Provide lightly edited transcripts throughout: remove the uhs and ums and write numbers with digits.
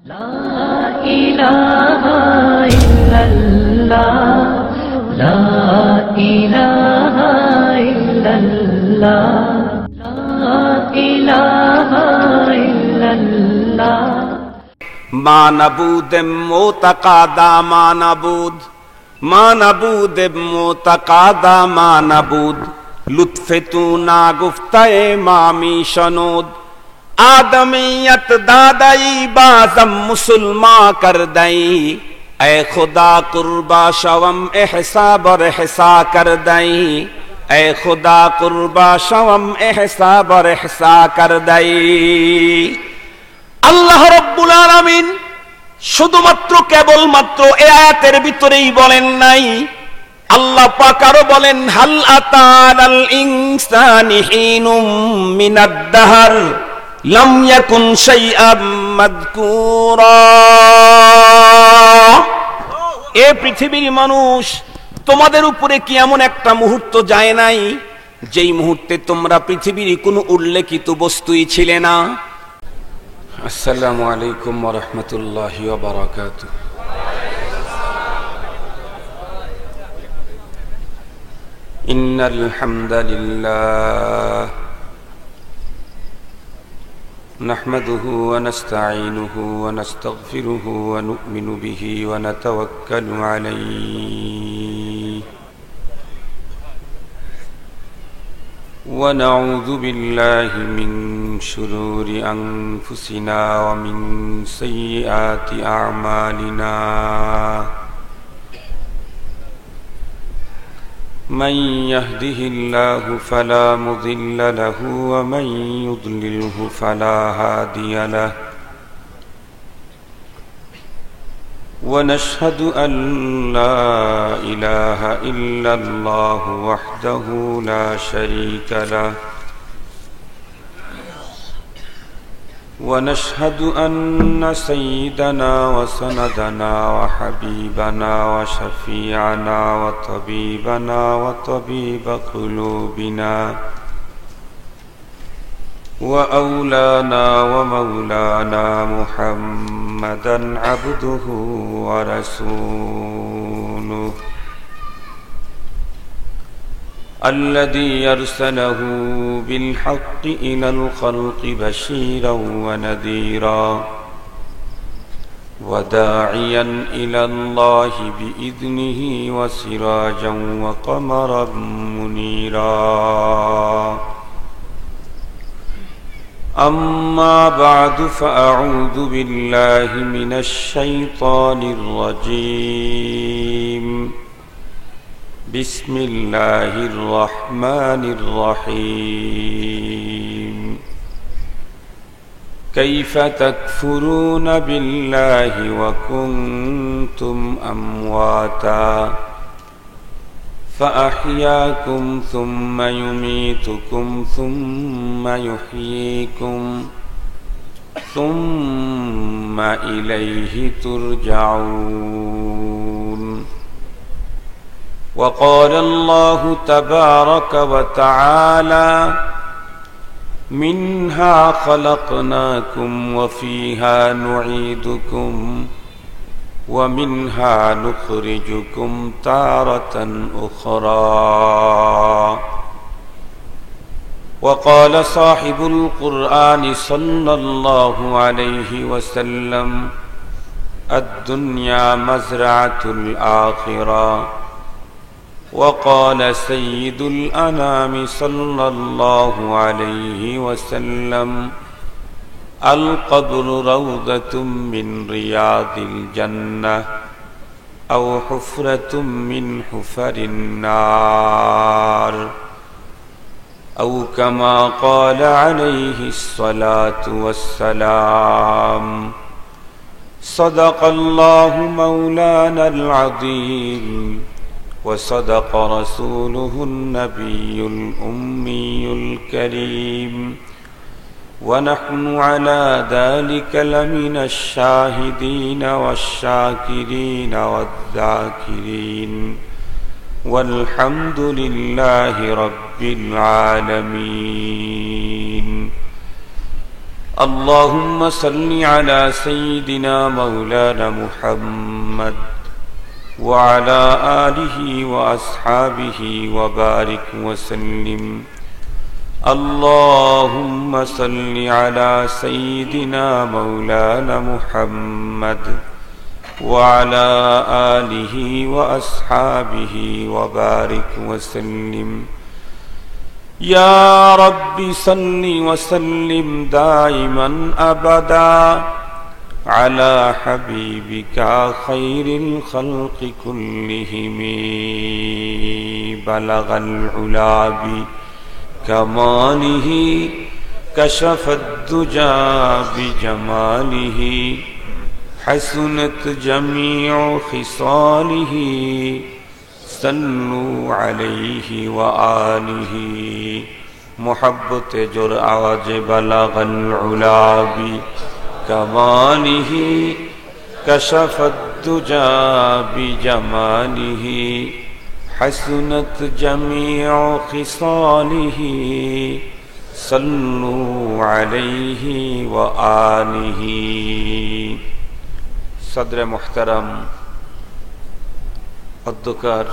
لا إله إلا الله لا إله إلا الله لا إله إلا الله معبود معتقدا معبود معبود معتقدا معبود لطف تو ناگفتہ امامی شنود آدمیت دادائی بازم مسلمان کر دئی اے خدا قربا شوم احساب اور احسا کر دئی اے خدا قربا شوم احساب اور احسا کر دئی আল্লাহ রাব্বুল আলামিন শুধুমাত্র কেবলমাত্র এই আয়াতের ভিতরেই বলেন নাই, আল্লাহ পাক আরো বলেন হাল আতানাল ইনসানি হিনুম মিনাদ দাহর লাম ইয়াকুন শাইআম মাযকুরা। এ পৃথিবীর মানুষ, তোমাদের উপরে কি এমন একটা মুহূর্ত যায় নাই যেই মুহূর্তে তোমরা পৃথিবীর কোনো উল্লেখিত বস্তুই ছিলে না। আসসালামু আলাইকুম ওয়া রাহমাতুল্লাহি ওয়া বারাকাতুহু। ইন্নাল হামদালিল্লাহ নাহমাদুহু ওয়া নাস্তাঈনুহু ওয়া নাস্তাগফিরুহু ওয়া নু'মিনু বিহি ওয়া নাতাওয়াক্কালু আলাইহি ونعوذ بالله من شرور أنفسنا ومن سيئات أعمالنا من يهده الله فلا مضل له ومن يضلله فلا هادي له ونشهد أن لا إله إلا الله وحده لا شريك له ونشهد أن سيدنا وسندنا وحبيبنا وشفيعنا وطبيبنا وطبيب قلوبنا وأولانا ومولانا محمدا عبده ورسوله الذي أرسله بالحق إلى الخلق بشيرا ونذيرا وداعيا إلى الله بإذنه وسراجا وقمرا منيرا أما بعد فأعوذ بالله من الشيطان الرجيم بسم الله الرحمن الرحيم كيف تكفرون بالله وكنتم أمواتا فأحياكم ثم يميتكم ثم يحييكم ثم إليه ترجعون وقال الله تبارك وتعالى منها خلقناكم وفيها نعيدكم ومنها نخرجكم تارة أخرى وقال صاحب القرآن صلى الله عليه وسلم الدنيا مزرعة الآخرة وقال سيد الأنام صلى الله عليه وسلم القبر روضة من رياض الجنة أو حفرة من حفر النار أو كما قال عليه الصلاة والسلام صدق الله مولانا العظيم وصدق رسوله النبي الأمي الكريم ونحن على ذلك لمن الشاهدين والشاكرين والذاكرين والحمد لله رب العالمين اللهم صل على سيدنا مولانا محمد وعلى آله وأصحابه وبارك وسلم. اللهم صل على سيدنا مولانا محمد وعلى آله وأصحابه وبارك وسلم. يا رب صل وسلم دائما أبدا على حبيبك خير الخلق كلهم. بلغ العلا بكماله كشف الدجى بجماله حسنت جميع خصاله صلوا عليه وآله. محبت جر آج بلغ العلا بكماله كشف الدجى بجماله حسنت جميع خصاله صلوا عليه وآله. صدر محترم অধ্যকার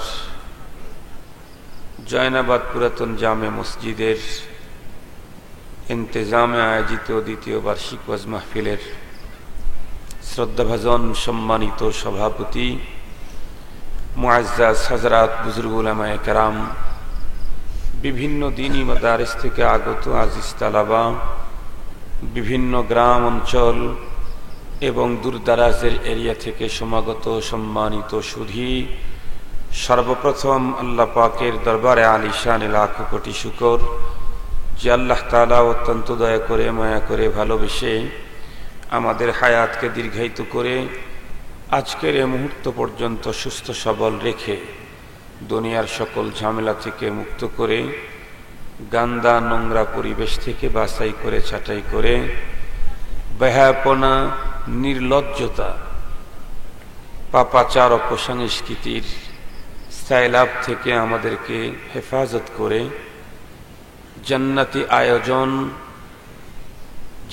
জয়নাবাদ পুরাতন জামে মসজিদের ইন্তেজামে আয়োজিত দ্বিতীয় বার্ষিক ওয়াজ মাহফিলের শ্রদ্ধাভাজন সম্মানিত সভাপতি মুআজ্জাজ হযরত বুজুর্গ উলামায়ে কেরাম, বিভিন্ন দ্বীনি মাদারিস থেকে আগত আজিজ তালাবা, বিভিন্ন গ্রাম অঞ্চল এবং দূরদারাজের এরিয়া থেকে সমাগত সম্মানিত সুধী, সর্বপ্রথম আল্লাহ পাকের দরবারে আলিশান লাখ কোটি শুকর যে আল্লাহ তাআলা অত্যন্ত দয়া করে মায়া করে ভালোবেসে আমাদের হায়াতকে দীর্ঘায়িত করে আজকের এই মুহূর্ত পর্যন্ত সুস্থ সবল রেখে দুনিয়ার সকল ঝামেলা থেকে মুক্ত করে গান্দা নোংরা পরিবেশ থেকে বাছাই করে ছাঁটাই করে বেহায়াপনা, নির্লজ্জতা, পাপাচার, অপসংস্কৃতির সাইলাব থেকে আমাদেরকে হেফাজত করে জান্নাতি আয়োজন,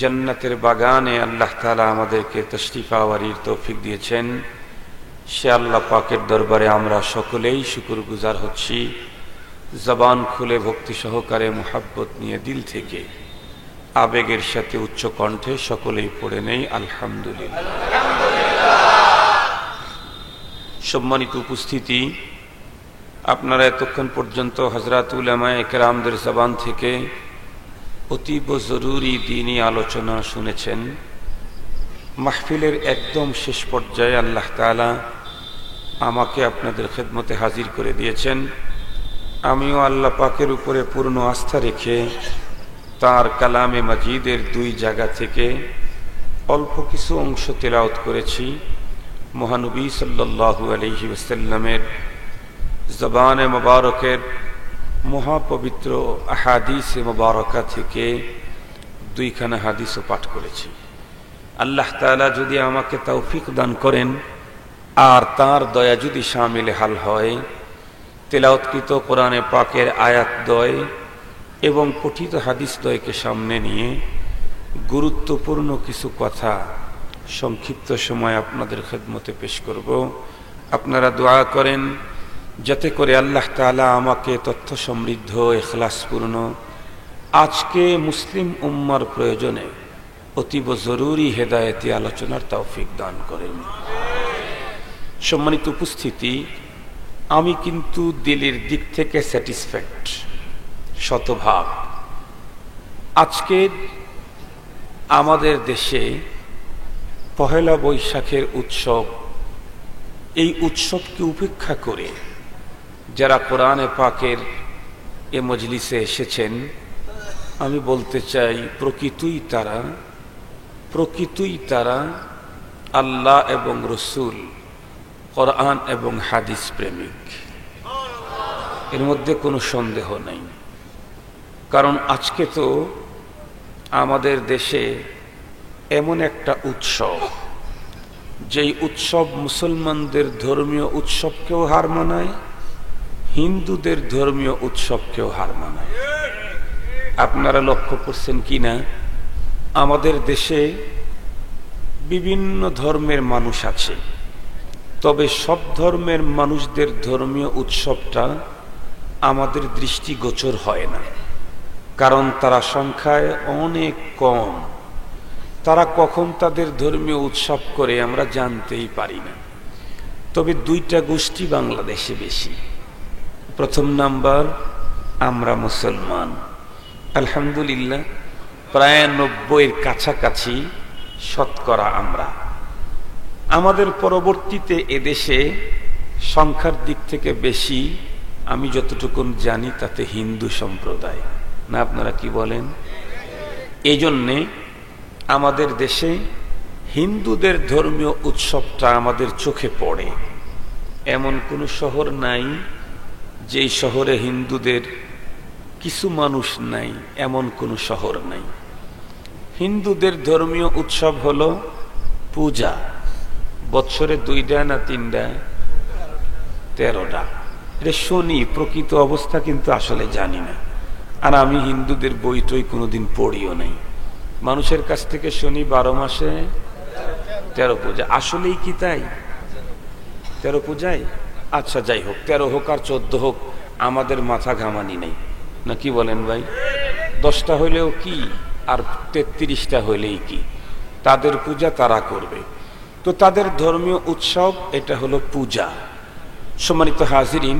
জান্নাতের বাগানে আল্লাহ তাআলা আমাদেরকে তশরিফ আওয়ারির তৌফিক দিয়েছেন। সে আল্লাহ পাকের দরবারে আমরা সকলেই শুকরগুজার হচ্ছি। জবান খুলে ভক্তি সহকারে মুহাব্বত নিয়ে দিল থেকে আবেগের সাথে উচ্চ কণ্ঠে সকলেই পড়ে নেই আলহামদুলিল্লাহ। সম্মানিত উপস্থিতি, আপনারা এতক্ষণ পর্যন্ত হযরত উলামায়ে কেরামদের জবান থেকে অতীব জরুরি দ্বীনি আলোচনা শুনেছেন। মাহফিলের একদম শেষ পর্যায়ে আল্লাহ তাআলা আমাকে আপনাদের খেদমতে হাজির করে দিয়েছেন। আমিও আল্লাহ পাকের উপরে পূর্ণ আস্থা রেখে তার কালামে মাজিদের দুই জায়গা থেকে অল্প কিছু অংশ তেলাওয়াত করেছি। মহানবী সাল্লাল্লাহু আলাইহি ওয়াসাল্লামের জবানে মুবারকের মহাপবিত্র আহাদিসে মুবারকা থেকে দুইখানা হাদিসও পাঠ করেছি। আল্লাহ তাআলা যদি আমাকে তৌফিক দান করেন আর তার দয়া যদি শামিলে হাল হয়, তেলাওয়াতকৃত কোরআনে পাকের আয়াতদ্বয় এবং পঠিত হাদিসদ্বয়কে সামনে নিয়ে গুরুত্বপূর্ণ কিছু কথা সংক্ষিপ্ত সময় আপনাদের খেদমতে পেশ করব। আপনারা দোয়া করেন যাতে করে আল্লাহ তাআলা আমাকে তথ্য সমৃদ্ধ, ইখলাসপূর্ণ আজকে মুসলিম উম্মার প্রয়োজনে অতীব জরুরি হেদায়েতি আলোচনার তৌফিক দান করেন। সম্মানিত উপস্থিতি, আমি কিন্তু দিলের দিক থেকে স্যাটিসফ্যাক্ট শতভাগ। আজকে আমাদের দেশে পহেলা বৈশাখের উৎসব, এই উৎসবকে উপেক্ষা করে যারা কোরআনে পাকের এ মজলিসে এসেছেন, আমি বলতে চাই প্রকৃতই তারা আল্লাহ এবং রসুল, কোরআন এবং হাদিস প্রেমিক, এর মধ্যে কোনো সন্দেহ নেই। কারণ আজকে তো আমাদের দেশে এমন একটা উৎসব, যেই উৎসব মুসলমানদের ধর্মীয় উৎসবকেও হার মানায়, হিন্দুদের ধর্মীয় উৎসবকেও হার মানায়। আপনারা লক্ষ্য করছেন কি না, আমাদের দেশে বিভিন্ন ধর্মের মানুষ আছে, তবে সব ধর্মের মানুষদের ধর্মীয় উৎসবটা আমাদের দৃষ্টিগোচর হয় না, কারণ তারা সংখ্যায় অনেক কম। তারা কখন তাদের ধর্মীয় উৎসব করে আমরা জানতেই পারি না। তবে দুইটা গোষ্ঠী বাংলাদেশে বেশি। প্রথম নাম্বার, আমরা মুসলমান, আলহামদুলিল্লাহ প্রায় 90-এর কাছাকাছি শতকরা আমরা। আমাদের পরবর্তীতে এদেশে সংখ্যার দিক থেকে বেশি, আমি যতটুকু জানি তাতে হিন্দু সম্প্রদায়, না আপনারা কি বলেন? এই জন্যে আমাদের দেশে হিন্দুদের ধর্মীয় উৎসবটা আমাদের চোখে পড়ে। এমন কোনো শহর নাই যেই শহরে হিন্দুদের কিছু মানুষ নাই, এমন কোনো শহর নাই। হিন্দুদের ধর্মীয় উৎসব হলো পূজা। বৎসরে 2টা না 3টা? 13টা। এটা শুনি, প্রকৃত অবস্থা কিন্তু আসলে জানি না। আর আমি হিন্দুদের বই টই কোনোদিন পড়িও নাই। মানুষের কাছ থেকে শুনি 12 মাসে 13 পূজা। আসলেই কি তাই? 13 পূজায়? আচ্ছা যাই হোক, 13 হোক আর 14 হোক, আমাদের মাথা ঘামানি নেই, না কি বলেন ভাই? 10টা হইলেও কি, আর 33টা হইলেই কি, তাদের পূজা তারা করবে। তো তাদের ধর্মীয় উৎসব এটা হলো পূজা। সম্মানিত হাজিরিন,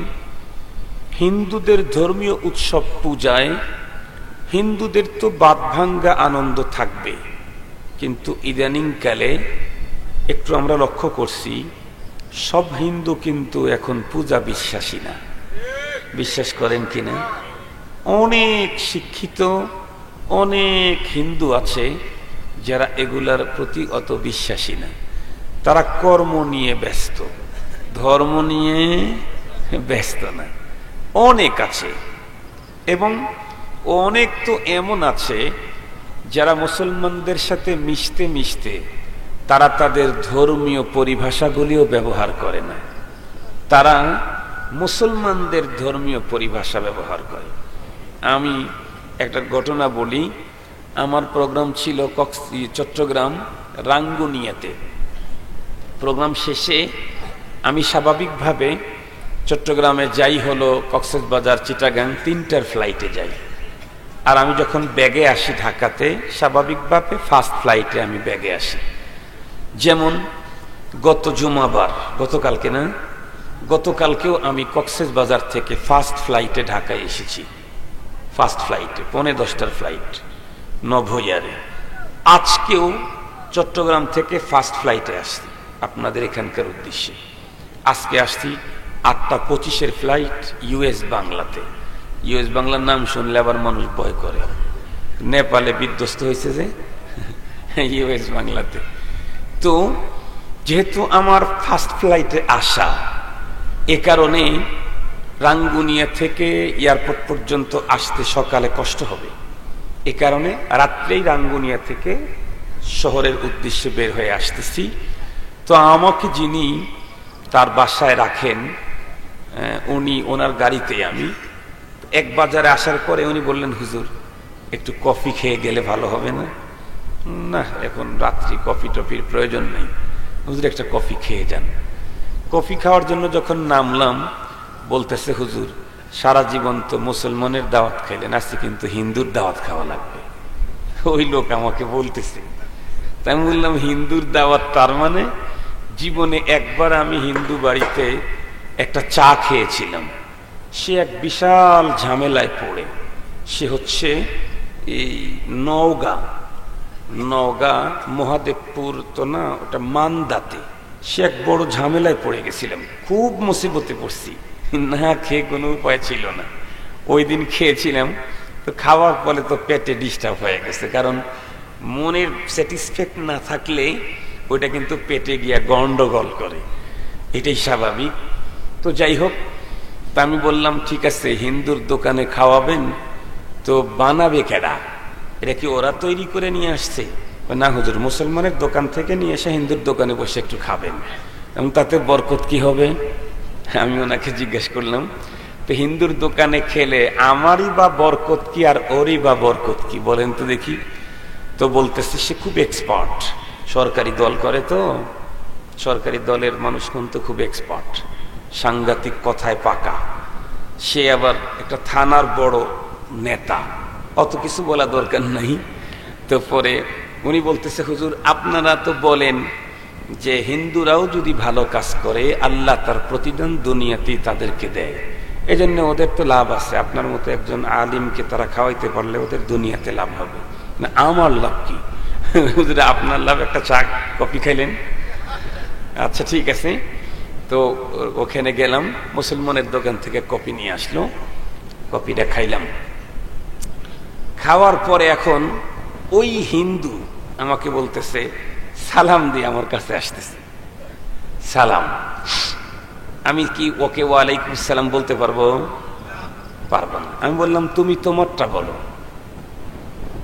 হিন্দুদের ধর্মীয় উৎসব পূজায় হিন্দুদের তো বাদ ভাঙ্গা আনন্দ থাকবে, কিন্তু ইদানিংকালে একটু আমরা লক্ষ্য করছি সব হিন্দু কিন্তু এখন পূজা বিশ্বাসী না। বিশ্বাস করেন কিনা? অনেক শিক্ষিত অনেক হিন্দু আছে যারা এগুলার প্রতি অত বিশ্বাসী না। তারা কর্ম নিয়ে ব্যস্ত, ধর্ম নিয়ে ব্যস্ত না। অনেক আছে, এবং অনেক তো এমন আছে যারা মুসলমানদের সাথে মিশতে মিশতে তারা তাদের ধর্মীয় পরিভাষাগুলিও ব্যবহার করে না, তারা মুসলমানদের ধর্মীয় পরিভাষা ব্যবহার করে। আমি একটা ঘটনা বলি। আমার প্রোগ্রাম ছিল চট্টগ্রাম রাঙ্গুনিয়াতে। প্রোগ্রাম শেষে আমি স্বাভাবিকভাবে চট্টগ্রামে যাই হলো কক্সবাজার, চিটাগাং, 3টার ফ্লাইটে যাই। আর আমি যখন ব্যাগে আসি ঢাকাতে, স্বাভাবিকভাবে ফার্স্ট ফ্লাইটে আমি ব্যাগে আসি। যেমন গত জুমাবার, গতকালকে না, গতকালকেও আমি কক্সবাজার থেকে ফার্স্ট ফ্লাইটে ঢাকায় এসেছি। ফার্স্ট ফ্লাইটে 9:45টার ফ্লাইট নভোয়ারে। আজকেও চট্টগ্রাম থেকে ফার্স্ট ফ্লাইটে আসছি আপনাদের এখানকার উদ্দেশ্যে। আজকে আসছি 8:25-এর ফ্লাইট ইউএস বাংলাতে। ইউএস বাংলার নাম শুনলে আবার মানুষ ভয় করে। নেপালে বিধ্বস্ত হয়েছে যে ইউএস বাংলাতে। তো যেহেতু আমার ফার্স্ট ফ্লাইটে আসা, এ কারণে রাঙ্গুনিয়া থেকে এয়ারপোর্ট পর্যন্ত আসতে সকালে কষ্ট হবে। এ কারণে রাত্রেই রাঙ্গুনিয়া থেকে শহরের উদ্দেশ্যে বের হয়ে আসতেছি। তো আমাকে যিনি তার বাসায় রাখেন, উনি ওনার গাড়িতে, আমি এক বাজারে আসার পরে উনি বললেন, হুজুর একটু কফি খেয়ে গেলে ভালো হবে না? না, এখন রাত্রি কফি টফির প্রয়োজন নেই, হুজুর একটা কফি খেয়ে যান। কফি খাওয়ার জন্য যখন নামলাম, বলতেছে, হুজুর সারা জীবন তো মুসলমানের দাওয়াত খাইলেন, আজকে কিন্তু হিন্দুর দাওয়াত খাওয়া লাগবে। ওই লোক আমাকে বলতেছে। তাই আমি বললাম, হিন্দুর দাওয়াত? তার মানে জীবনে একবার আমি হিন্দু বাড়িতে একটা চা খেয়েছিলাম। সে এক বিশাল ঝামেলায় পড়ে। সে হচ্ছে এই নওগাঁ মহাদেবপুর তো না, ওটা মান্দাতে। সে এক বড় ঝামেলায় পড়ে গেছিলাম, খুব মুসিবতে পড়ছি, না খেয়ে কোনো উপায় ছিল না। ওই দিন খেয়েছিলাম, তো খাওয়ার পরে তো পেটে ডিস্টার্ব হয়ে গেছে, কারণ মনের স্যাটিসফ্যাক্ট না থাকলে ওইটা কিন্তু পেটে গিয়া গন্ডগোল করে, এটাই স্বাভাবিক। তো যাই হোক, তা আমি বললাম, ঠিক আছে হিন্দুর দোকানে খাওয়াবেন, তো বানাবে কেডা? এটা কি ওরা তৈরি করে নিয়ে আসছে? না হুজুর, মুসলমানের দোকান থেকে নিয়ে এসে হিন্দুর দোকানে বসে একটু খাবেন, এবং তাতে বরকত কি হবে? আমি ওনাকে জিজ্ঞেস করলাম, তো হিন্দুর দোকানে খেলে আমারই বা বরকত কি আর ওরই বা বরকত কি, বলেন তো দেখি। তো তো বলতেছে সে খুব এক্সপার্ট, সরকারি দল করে, তো সরকারি দলের মানুষ কিন্তু খুব এক্সপার্ট, সাংঘাতিক কথায় পাকা, সে আবার একটা থানার বড় নেতা, অত কিছু বলা দরকার নাই। তো পরে উনি বলতেছে হুজুর আপনারা তো বলেন যে হিন্দুরাও যদি ভালো কাজ করে আল্লাহ তার প্রতিদান দুনিয়াতেই তাদেরকে দেয়, এজন্য ওদের তো লাভ আছে, আপনার মতো একজন আলিমকে তারা খাওয়াইতে পারলে ওদের দুনিয়াতে লাভ হবে না। আমার লাভ কি? হুজুর আপনার লাভ একটা চা কফি খাইলেন, আচ্ছা ঠিক আছে। তো ওখানে গেলাম, মুসলমানের দোকান থেকে কফি নিয়ে আসলো, কফিটা খাইলাম। খাওয়ার পরে এখন ওই হিন্দু আমাকে বলতেছে সালাম দিয়ে আমার কাছে আসতেছে, সালাম। আমি কি ওকে ওয়ালাইকুম সালাম বলতে পারবো? পারবো না। আমি বললাম তুমি তোমারটা বলো,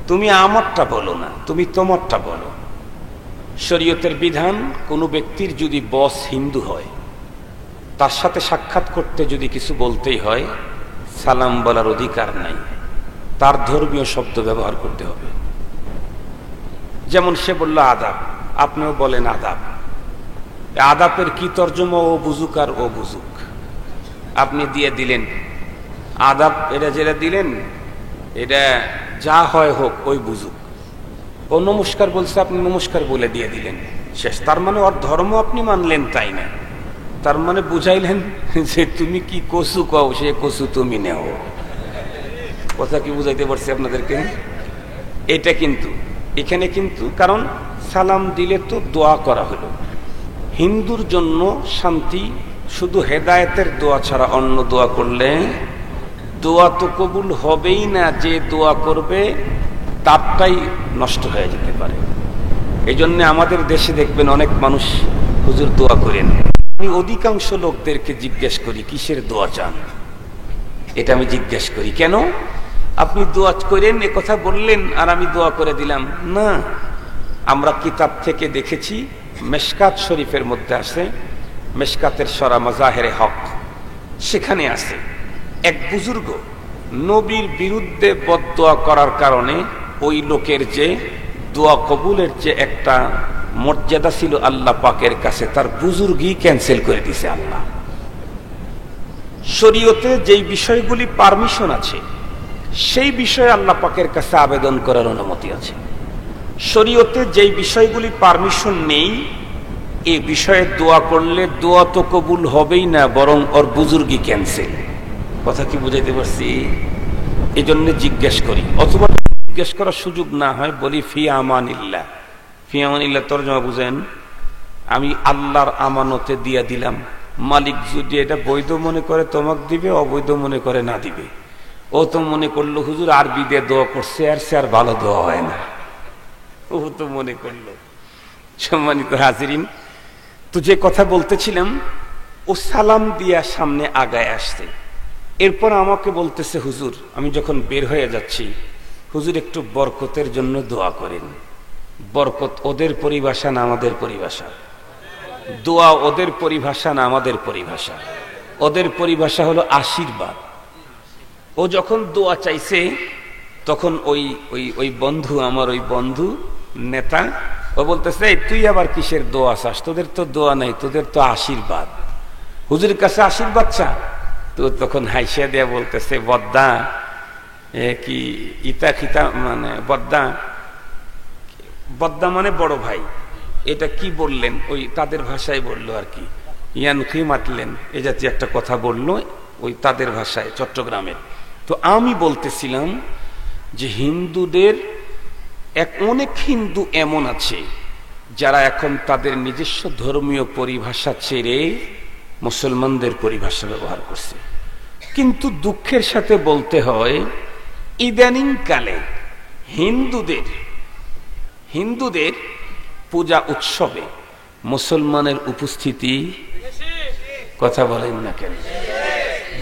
তুমি আমারটা বলো না, তুমি তোমারটা বলো। শরীয়তের বিধান, কোনো ব্যক্তির যদি বস হিন্দু হয়, তার সাথে সাক্ষাৎ করতে যদি কিছু বলতেই হয়, সালাম বলার অধিকার নাই, তার ধর্মীয় শব্দ ব্যবহার করতে হবে। যেমন সে বলল আদাব, আপনিও বলেন আদাব। আদাবের কি তর্জমা ও বুঝুক আর ও বুঝুক, আপনি দিয়ে দিলেন আদাব, এটা যেটা দিলেন এটা যা হয় হোক ওই বুঝুক। ও নমস্কার বলছে, আপনি নমস্কার বলে দিয়ে দিলেন, শেষ। তার মানে ওর ধর্ম আপনি মানলেন তাই না, তার মানে বুঝাইলেন যে তুমি কি কসু কও, সে কসু তুমি নেও। কথা কি বুঝাইতে পারছি আপনাদেরকে? এটা কিন্তু এখানে কিন্তু, কারণ সালাম দিলে তো দোয়া করা হলো, হিন্দুর জন্য শান্তি, শুধু হেদায়েতের দোয়া ছাড়া অন্য দোয়া করলে দোয়া তো কবুল হবেই না, যে দোয়া করবে তারটাই নষ্ট হয়ে যেতে পারে। এই জন্য আমাদের দেশে দেখবেন অনেক মানুষ হুজুর দোয়া করেন, আমি অধিকাংশ লোকদেরকে জিজ্ঞেস করি কিসের দোয়া চান, এটা আমি জিজ্ঞেস করি, কেন আপনি দোয়া করেন এ কথা বললেন আর আমি দোয়া করে দিলাম না। আমরা কিতাব থেকে দেখেছি, মেশকাত শরীফের মধ্যে আছে, মেশকাতের সরা মাজাহেরে হক, সেখানে আছে এক বুজুর্গ নবীর বিরুদ্ধে বদদোয়া করার কারণে ওই লোকের যে দোয়া কবুলের যে একটা মর্যাদা ছিল আল্লাহ পাকের কাছে, তার বুজুর্গই ক্যান্সেল করে দিছে আল্লাহ। শরীয়তে যেই বিষয়গুলি পারমিশন আছে সেই বিষয়ে আল্লাহ পাকের কাছে আবেদন করার অনুমতি আছে। শরীয়তে যেই বিষয়গুলি পারমিশন নেই, এই বিষয়ে দোয়া করলে দোয়া তো কবুল হবেই না, বরং ওর বুজুর্গই ক্যান্সেল। কথা কি বুঝাইতে পারছি? এই জন্য জিজ্ঞেস করি, অথবা জিজ্ঞেস করার সুযোগ না হয় বলি ফি আমানিল্লাহ। ফি আমানিল্লাহ তরজমা বুঝেন, আমি আল্লাহর আমানতে দিয়া দিলাম, মালিক যদি এটা বৈধ মনে করে তোমাকে দিবে, অবৈধ মনে করে না দিবে। ও তো মনে করলো হুজুর আরবি দিয়ে দোয়া করছে, আর সে আর ভালো দোয়া হয় না, ও তো মনে করলো। সম্মানিত হাজিরিন, তো যে কথা বলতেছিলাম, ও সালাম দিয়া সামনে আগায় আসছে, এরপর আমাকে বলতেছে হুজুর আমি যখন বের হয়ে যাচ্ছি, হুজুর একটু বরকতের জন্য দোয়া করেন। বরকত ওদের পরিভাষা না আমাদের পরিভাষা, দোয়া ওদের পরিভাষা না আমাদের পরিভাষা। ওদের পরিভাষা হলো আশীর্বাদ। ও যখন দোয়া চাইছে তখন ওই ওই ওই বন্ধু, আমার ওই বন্ধু নেতা, ও বলতেছে তুই আবার কিসের দোয়া চাস, তোদের তো দোয়া নাই, তোদের তো আশীর্বাদ, হুজুরের কাছে আশীর্বাদ চা। তো তখন হাইসা দেয়া বলতেছে বদ্দা কি ইতা খিতা, মানে বদ্দা, বদ্দা মানে বড় ভাই, এটা কি বললেন ওই তাদের ভাষায় বললো আর কি, ইয়ান কি মাতলেন এ জাতীয় একটা কথা বললো ওই তাদের ভাষায়, চট্টগ্রামের। তো আমি বলতেছিলাম যে হিন্দুদের অনেক হিন্দু এমন আছে যারা এখন তাদের নিজস্ব ধর্মীয় পরিভাষা ছেড়ে মুসলমানদের পরিভাষা ব্যবহার করছে। কিন্তু দুঃখের সাথে বলতে হয় ইদানিং কালে হিন্দুদের পূজা উৎসবে মুসলমানের উপস্থিতি, কথা বলেন না কেন,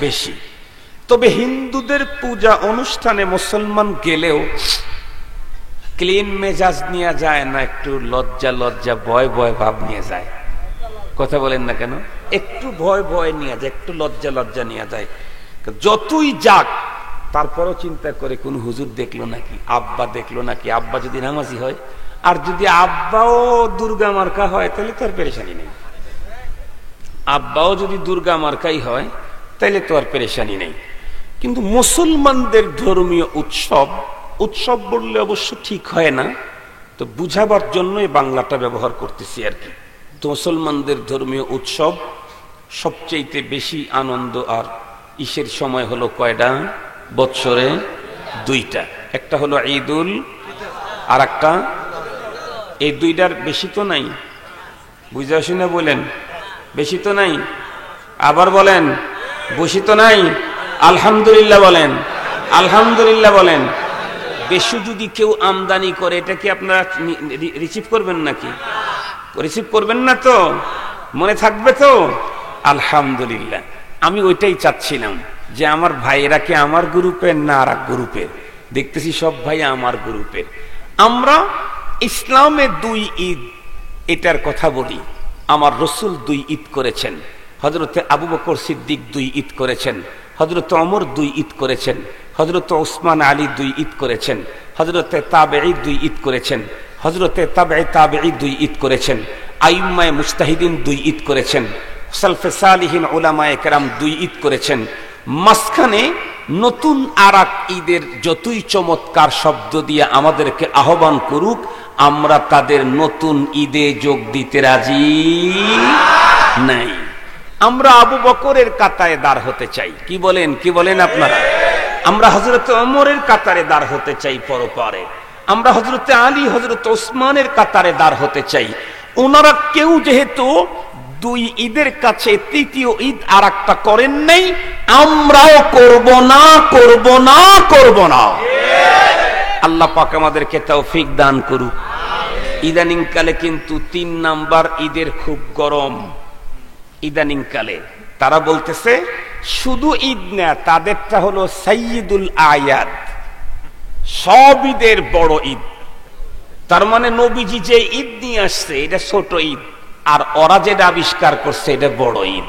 বেশি। তবে হিন্দুদের পূজা অনুষ্ঠানে মুসলমান গেলেও ক্লিন মেজাজ নিয়ে যায় না, একটু লজ্জা লজ্জা ভয় ভয় ভাব নিয়ে যায়। কথা বলেন না কেন, একটু ভয় ভয় নিয়ে যায়, একটু লজ্জা লজ্জা নিয়ে যায়। যতই যাক তারপরও চিন্তা করে কোন হুজুর দেখলো নাকি, আব্বা দেখলো নাকি। আব্বা যদি নামাজি হয়, আর যদি আব্বাও দুর্গা মার্কা হয়, তাহলে তো আর পেরেশানি নেই। আব্বাও যদি দুর্গা মার্কাই হয়, তাহলে তো আর পেরেশানি নেই। কিন্তু মুসলমানদের ধর্মীয় উৎসব, উৎসব বললে অবশ্য ঠিক হয় না, তো বুঝাবার জন্যই বাংলাটা ব্যবহার করতেছি আর কি। তো মুসলমানদের ধর্মীয় উৎসব সবচেয়ে বেশি আনন্দ আর ইসের সময় হলো কয়টা? বৎসরে দুইটা। একটা হলো ঈদুল, আর একটা, এই দুইটার বেশি তো নাই। বুঝা শুনে বলেন, বেশি তো নাই। আবার বলেন, বেশি তো নাই। আলহামদুলিল্লাহ বলেন, আলহামদুলিল্লাহ বলেন। বেশি যদি কেউ আমদানি করে, এটা কি আপনারা রিসিভ করবেন নাকি? রিসিভ করবেন না তো? মনে থাকবে তো? আলহামদুলিল্লাহ। আমি ওইটাই চাচ্ছিলাম যে আমার ভাইয়েরা কি আমার গ্রুপের না আর এক গ্রুপের। দেখতেছি সব ভাই আমার গ্রুপের। আমরা ইসলামে দুই ঈদ, এটার কথা বলি। আমার রসুল দুই ঈদ করেছেন, হযরতে আবু বকর সিদ্দিক দুই ঈদ করেছেন, হযরত ওমর দুই ঈদ করেছেন, হযরত ওসমান আলী দুই ঈদ করেছেন, হযরতে তাবেঈ দুই ঈদ করেছেন, হযরতে তাবেঈ দুই ঈদ করেছেন, আইম্মায়ে মুজতাহিদিন দুই ঈদ করেছেন, সালফে সালিহিন উলামায়ে কেরাম দুই ঈদ করেছেন। মাঝখানে নতুন আরেক ঈদের যতই চমৎকার শব্দ দিয়ে আমাদেরকে আহ্বান করুক, আমরা তাদের নতুন ঈদে যোগ দিতে রাজি নাই। আমরা আবু বকরের কাতারে দাঁড় হতে চাই। কি বলেন, কি বলেন আপনারা? আমরা হযরত ওমরের কাতারে দাঁড় হতে চাই পরপরে। আমরা হযরতে আলী, হযরত ওসমানের কাতারে দাঁড় হতে চাই। ওনারা কেউ যেহেতু দুই ঈদের কাছে তৃতীয় ঈদ আর একটা করেন নাই, আমরাও করব না, করব না, করব না। আল্লাহ পাক আমাদেরকে তৌফিক দান করুক। ইদানিং কালে কিন্তু 3 নাম্বার ঈদের খুব গরম। ইদানিং কালে তারা বলতেছে শুধু ঈদ না, তাদেরটা হলো সাইয়্যিদুল আয়াত, সব ঈদের বড় ঈদ। তার মানে নবীজি যে ঈদ নিয়ে আসছে এটা ছোট ঈদ, আর ওরা যেটা আবিষ্কার করছে এটা বড় ঈদ।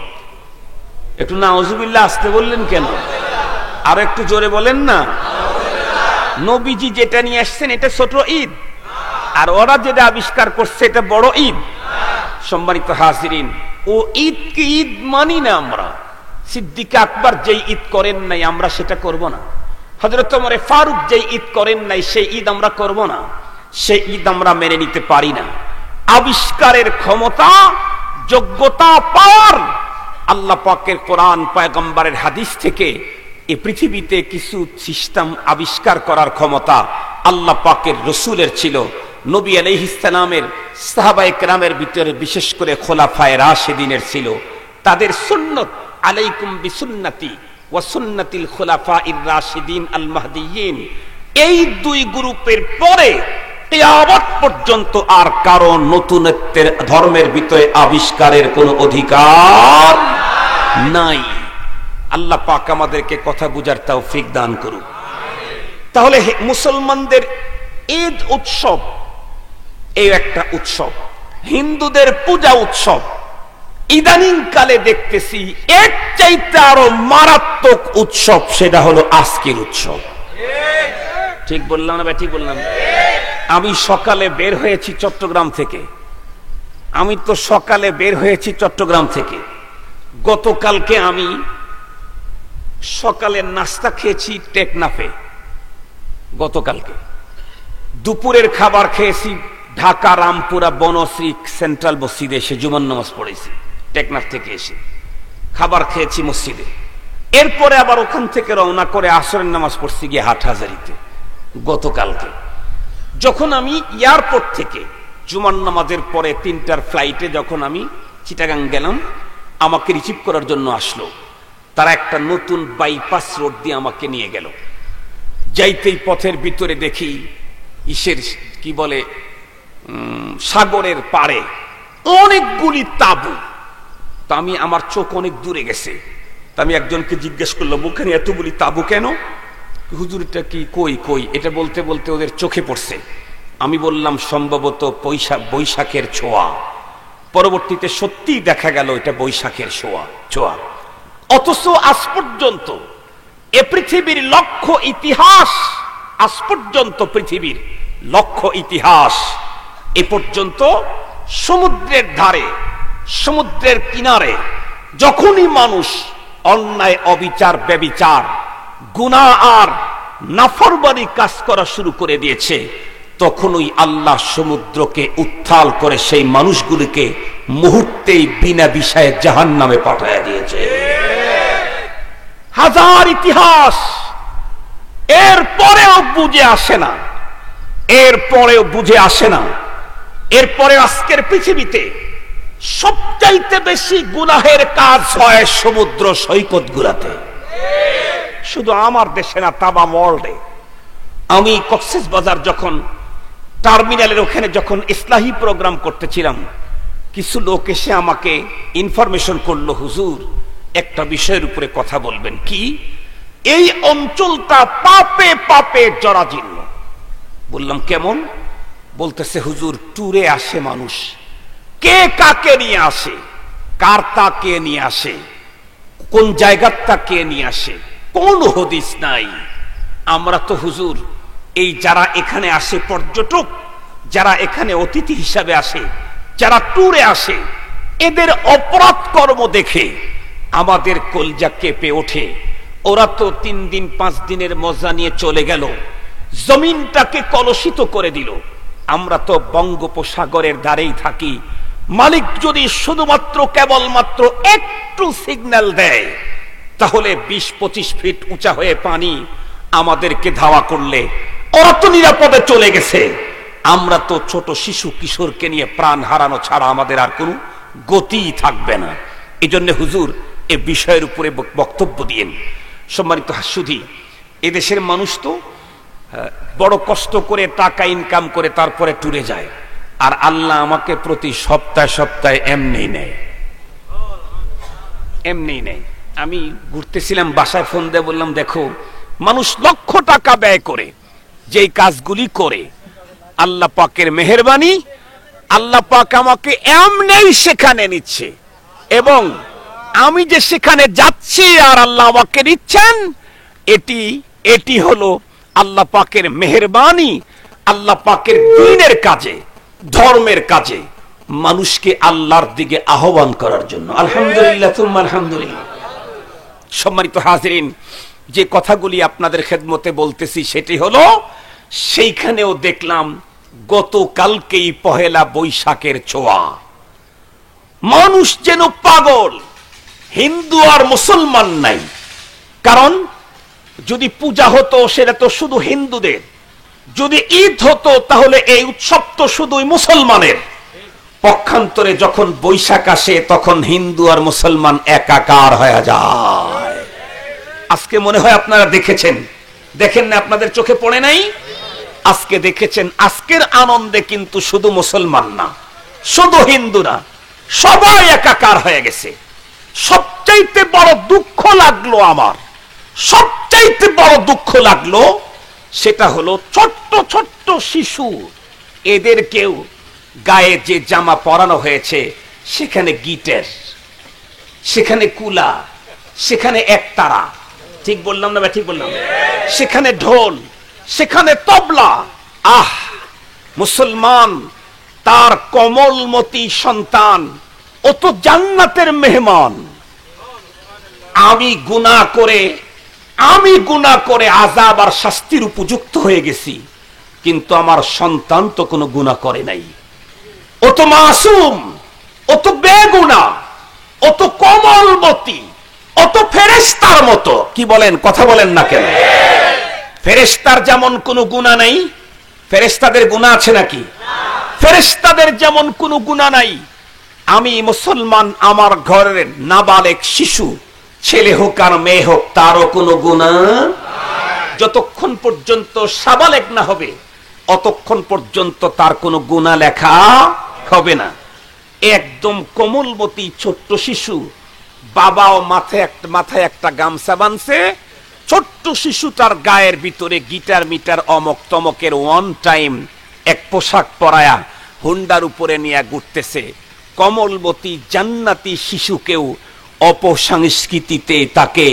একটু নাউজুবিল্লাহ আসতে বললেন কেন? আর একটু জোরে বলেন না। নবীজি যেটা নিয়ে আসছেন এটা ছোট ঈদ, আর ওরা যেটা আবিষ্কার করছে এটা বড় ঈদ। সম্মানিত হাজিরিন, ও ঈদ কি ঈদ মানি না আমরা। সিদ্দিক আকবর যেই ঈদ করেন নাই আমরা সেটা করব না। হযরত ওমর ফারুক যেই ঈদ করেন নাই সেই ঈদ আমরা করব না। সেই ঈদ আমরা মেনে নিতে পারি না। আবিষ্কারের ক্ষমতা, যোগ্যতা পাওয়ার আল্লাহ পাকের কোরআন, পয়গম্বরের হাদিস থেকে এই পৃথিবীতে কিছু সিস্টেম আবিষ্কার করার ক্ষমতা আল্লাহ পাকের রসুলের ছিল। নবী আলাইহিস সালামের সাহাবায়ে কেরামের ভিতরে বিশেষ করে খোলাফায়ে রাশিদিনের ছিল। তাদের সুন্নাত, আলাইকুম বিসুন্নতি ওয়া সুন্নাতিল খুলাফাইর রাশিদিন আল মাহদিয়িন, এই দুই গ্রুপের পরে কিয়ামত পর্যন্ত আর কারো নতুনত্বের ধর্মের ভিতরে আবিষ্কারের কোনো অধিকার নাই। আল্লাহ পাক আমাদেরকে কথা বুঝার তৌফিক দান করুক। তাহলে মুসলমানদের ঈদ উৎসব এই একটা উৎসব, হিন্দুদের পূজা উৎসব। ইদানিং কালে দেখতেছি এর চাইতে আরো মারাত্মক উৎসব, সেটা হলো আজকের উৎসব। ঠিক বললাম না? ঠিক বললাম। আমি সকালে বের হয়েছি চট্টগ্রাম থেকে। আমি তো সকালে বের হয়েছি চট্টগ্রাম থেকে। গতকালকে আমি সকালে নাস্তা খেয়েছি টেকনাফে। গতকালকে দুপুরের খাবার খেয়েছি ঢাকা রামপুরা বনশ্রী সেন্ট্রাল মসজিদে এসে জুমার নামাজ পড়েছি। টেকনাফ থেকে এসে খাবার খেয়েছি মসজিদে। এরপরে আবার ওখান থেকে রওনা করে আসরের নামাজ পড়ছি গিয়ে হাটহাজারিতে। গতকালকে যখন আমি এয়ারপোর্ট থেকে জুমার নামাজের পরে 3টার ফ্লাইটে যখন আমি চিটাগাং গেলাম, আমাকে রিসিভ করার জন্য আসলো। তারা একটা নতুন বাইপাস রোড দিয়ে আমাকে নিয়ে গেল। যাইতেই পথের ভিতরে দেখি ইসের কি বলে সাগরের পাড়ে অনেকগুলি তাঁবু। তা আমি, আমার চোখ অনেক দূরে গেছে। তা আমি একজনকে জিজ্ঞেস করলাম, ওখানে এতগুলি তাঁবু কেন? হুজুরটা কি কই কই, এটা বলতে বলতে ওদের চোখে পড়ছে। আমি বললাম সম্ভবত বৈশাখের ছোঁয়া। পরবর্তীতে সত্যিই দেখা গেল এটা বৈশাখের ছোঁয়া। অথচ আজ পর্যন্ত এ পৃথিবীর লক্ষ্য ইতিহাস, আজ পর্যন্ত পৃথিবীর লক্ষ্য ইতিহাস এ পর্যন্ত সমুদ্রের ধারে, সমুদ্রের কিনারে যখনই মানুষ অন্যায়, অবিচার, ব্যভিচার, গুনাহ আর নাফরমানি কাজ করা শুরু করে দিয়েছে, তখনই আল্লাহ সমুদ্রকে উত্তাল করে সেই মানুষগুলিকে মুহূর্তেই বিনা বিষয়ে জাহান্নামে পাঠিয়ে দিয়েছে। হাজার ইতিহাস, এরপরেও বুঝে আসে না, এরপরেও বুঝে আসে না। এরপরে আজকের পৃথিবীতে সবচাইতে বেশি গুনাহের কাজ হয় সমুদ্র সৈকত গুলাতে, শুধু আমার দেশে না, তামাম ওয়ার্ল্ডে। আমি কক্সবাজার যখন টার্মিনালের ওখানে যখন ইসলাহি প্রোগ্রাম করতেছিলাম, কিছু লোক এসে আমাকে ইনফরমেশন করলো, হুজুর একটা বিষয়ের উপরে কথা বলবেন। কি? এই অঞ্চলটা পাপে পাপে জরাজীর্ণ। বললাম কেমন? বলতেছে হুজুর ট্যুরে আসে মানুষ, কে কাকে নিয়ে আসে, কার তাকে নিয়ে আসে, কোন জায়গাটা কে নিয়ে আসে, কোন হদিস নাই। আমরা তো হুজুর এই যারা এখানে আসে পর্যটক, যারা এখানে অতিথি হিসাবে আসে, যারা ট্যুরে আসে, এদের অপরাধ কর্ম দেখে আমাদের কলজা কেঁপে ওঠে। ওরা তো 3 দিন 5 দিনের মজা নিয়ে চলে গেল, জমিনটাকে কলুষিত করে দিল। আমরা তো বঙ্গোপসাগরের ধারেই থাকি। মালিক যদি শুধুমাত্র কেবলমাত্র একটু সিগন্যাল দেয়, তাহলে 20-25 ফিট উঁচা হয়ে পানি আমাদেরকে ধাওয়া করলে ওরা তো নিরাপদে চলে গেছে। আমরা তো ছোট শিশু কিশোরকে নিয়ে প্রাণ হারানো ছাড়া আমাদের আর কোনো গতিই থাকবে না। এই জন্য হুজুর এ বিষয়ের উপরে বক্তব্য দিয়েন। সম্মানিত হাসুদি, এদেশের মানুষ তো বড় কষ্ট করে টাকা ইনকাম করে তারপরে ট্যুরে যায়, আর আল্লাহ আমাকে প্রতি সপ্তাহে সপ্তাহে এমনি নেয়, এমনি নেয়। আমি ঘুরতেছিলাম, বাসায় ফোন দিয়ে বললাম, দেখো মানুষ লক্ষ টাকা ব্যয় করে যেই কাজগুলি করে, আল্লাহ পাকের মেহেরবানি, আল্লাহ পাক আমাকে এমনি সেখানে নিচ্ছে, এবং আমি যে সেখানে যাচ্ছি আর আল্লাহ আমাকে নিচ্ছেন, এটি হলো আল্লাহ পাকের মেহেরবানি। আল্লাহ পাকের দ্বীনের কাজে, ধর্মের কাজে মানুষকে আল্লাহর দিকে আহ্বান করার জন্য। আলহামদুলিল্লাহ, তুম্মা আলহামদুলিল্লাহ। সম্মানিত হাজিরিন, যে কথাগুলি আপনাদের খেদমতে বলতেছি সেটি হলো, সেইখানেও দেখলাম গতকালকেই পহেলা বৈশাখের ছোঁয়া। মানুষ যেন পাগল, হিন্দু আর মুসলমান নাই। কারণ যদি পূজা হতো সেটা তো শুধু হিন্দুদের, যদি ঈদ হতো তাহলে এই উৎসব তো শুধুই মুসলমানের। পক্ষান্তরে যখন বৈশাখ আসে তখন হিন্দু আর মুসলমান একাকার হয়ে যায়। আজকে মনে হয় আপনারা দেখেছেন, দেখেন না? আপনাদের চোখে পড়ে নাই? আজকে দেখেছেন, আজকের আনন্দে কিন্তু শুধু মুসলমান না, শুধু হিন্দু না, সবাই একাকার হয়ে গেছে। সবচাইতে বড় দুঃখ লাগলো আমার, সবচাইতে বড় দুঃখ লাগলো সেটা হলো ছোট্ট ছোট্ট শিশু, এদেরকেও গায়ে যে জামা পরানো হয়েছে সেখানে গিটার, সেখানে কুলা, সেখানে একতারা, ঠিক বললাম না? ঠিক বললাম? সেখানে ঢোল, সেখানে তবলা। আহ, মুসলমান তার কোমলমতি সন্তান ও তো জান্নাতের মেহমান। আমি গুনাহ করে আযাব আর শাস্তির উপযুক্ত হয়ে গেছি, কিন্তু আমার সন্তান তো কোনো গুনাহ করে নাই। ও তো মাসুম, ও তো বেগুনাহ, ও তো কোমলমতি, ও তো ফেরেশতার মতো। কি বলেন? কথা বলেন না কেন? ফেরেশতার যেমন কোনো গুনাহ নাই, ফেরেশতাদের গুনাহ আছে নাকি? ফেরেশতাদের যেমন কোনো গুনাহ নাই, আমি মুসলমান, আমার ঘরের নাবালেগ শিশু, ছেলে হোক আর মেয়ে হোক, তারও কোনো গুনাহ। যতক্ষণ পর্যন্ত সাবালেগ না হবে অতক্ষণ পর্যন্ত তার কোনো গুনাহ লেখা হবে না। একদম কোমলমতি ছোট্ট শিশু, বাবাও মাথায় একটা গামছা বাঁধছে, ছোট্ট শিশুটার গায়ের ভিতরে গিটার মিটার অমক তমকের ওয়ান টাইম এক পোশাক পরায়া হুন্ডার উপরে নিয়ে ঘুরতেছে। কমলবতী জান্নাতি শিশুকেও অপসংস্কৃতিতে তাকে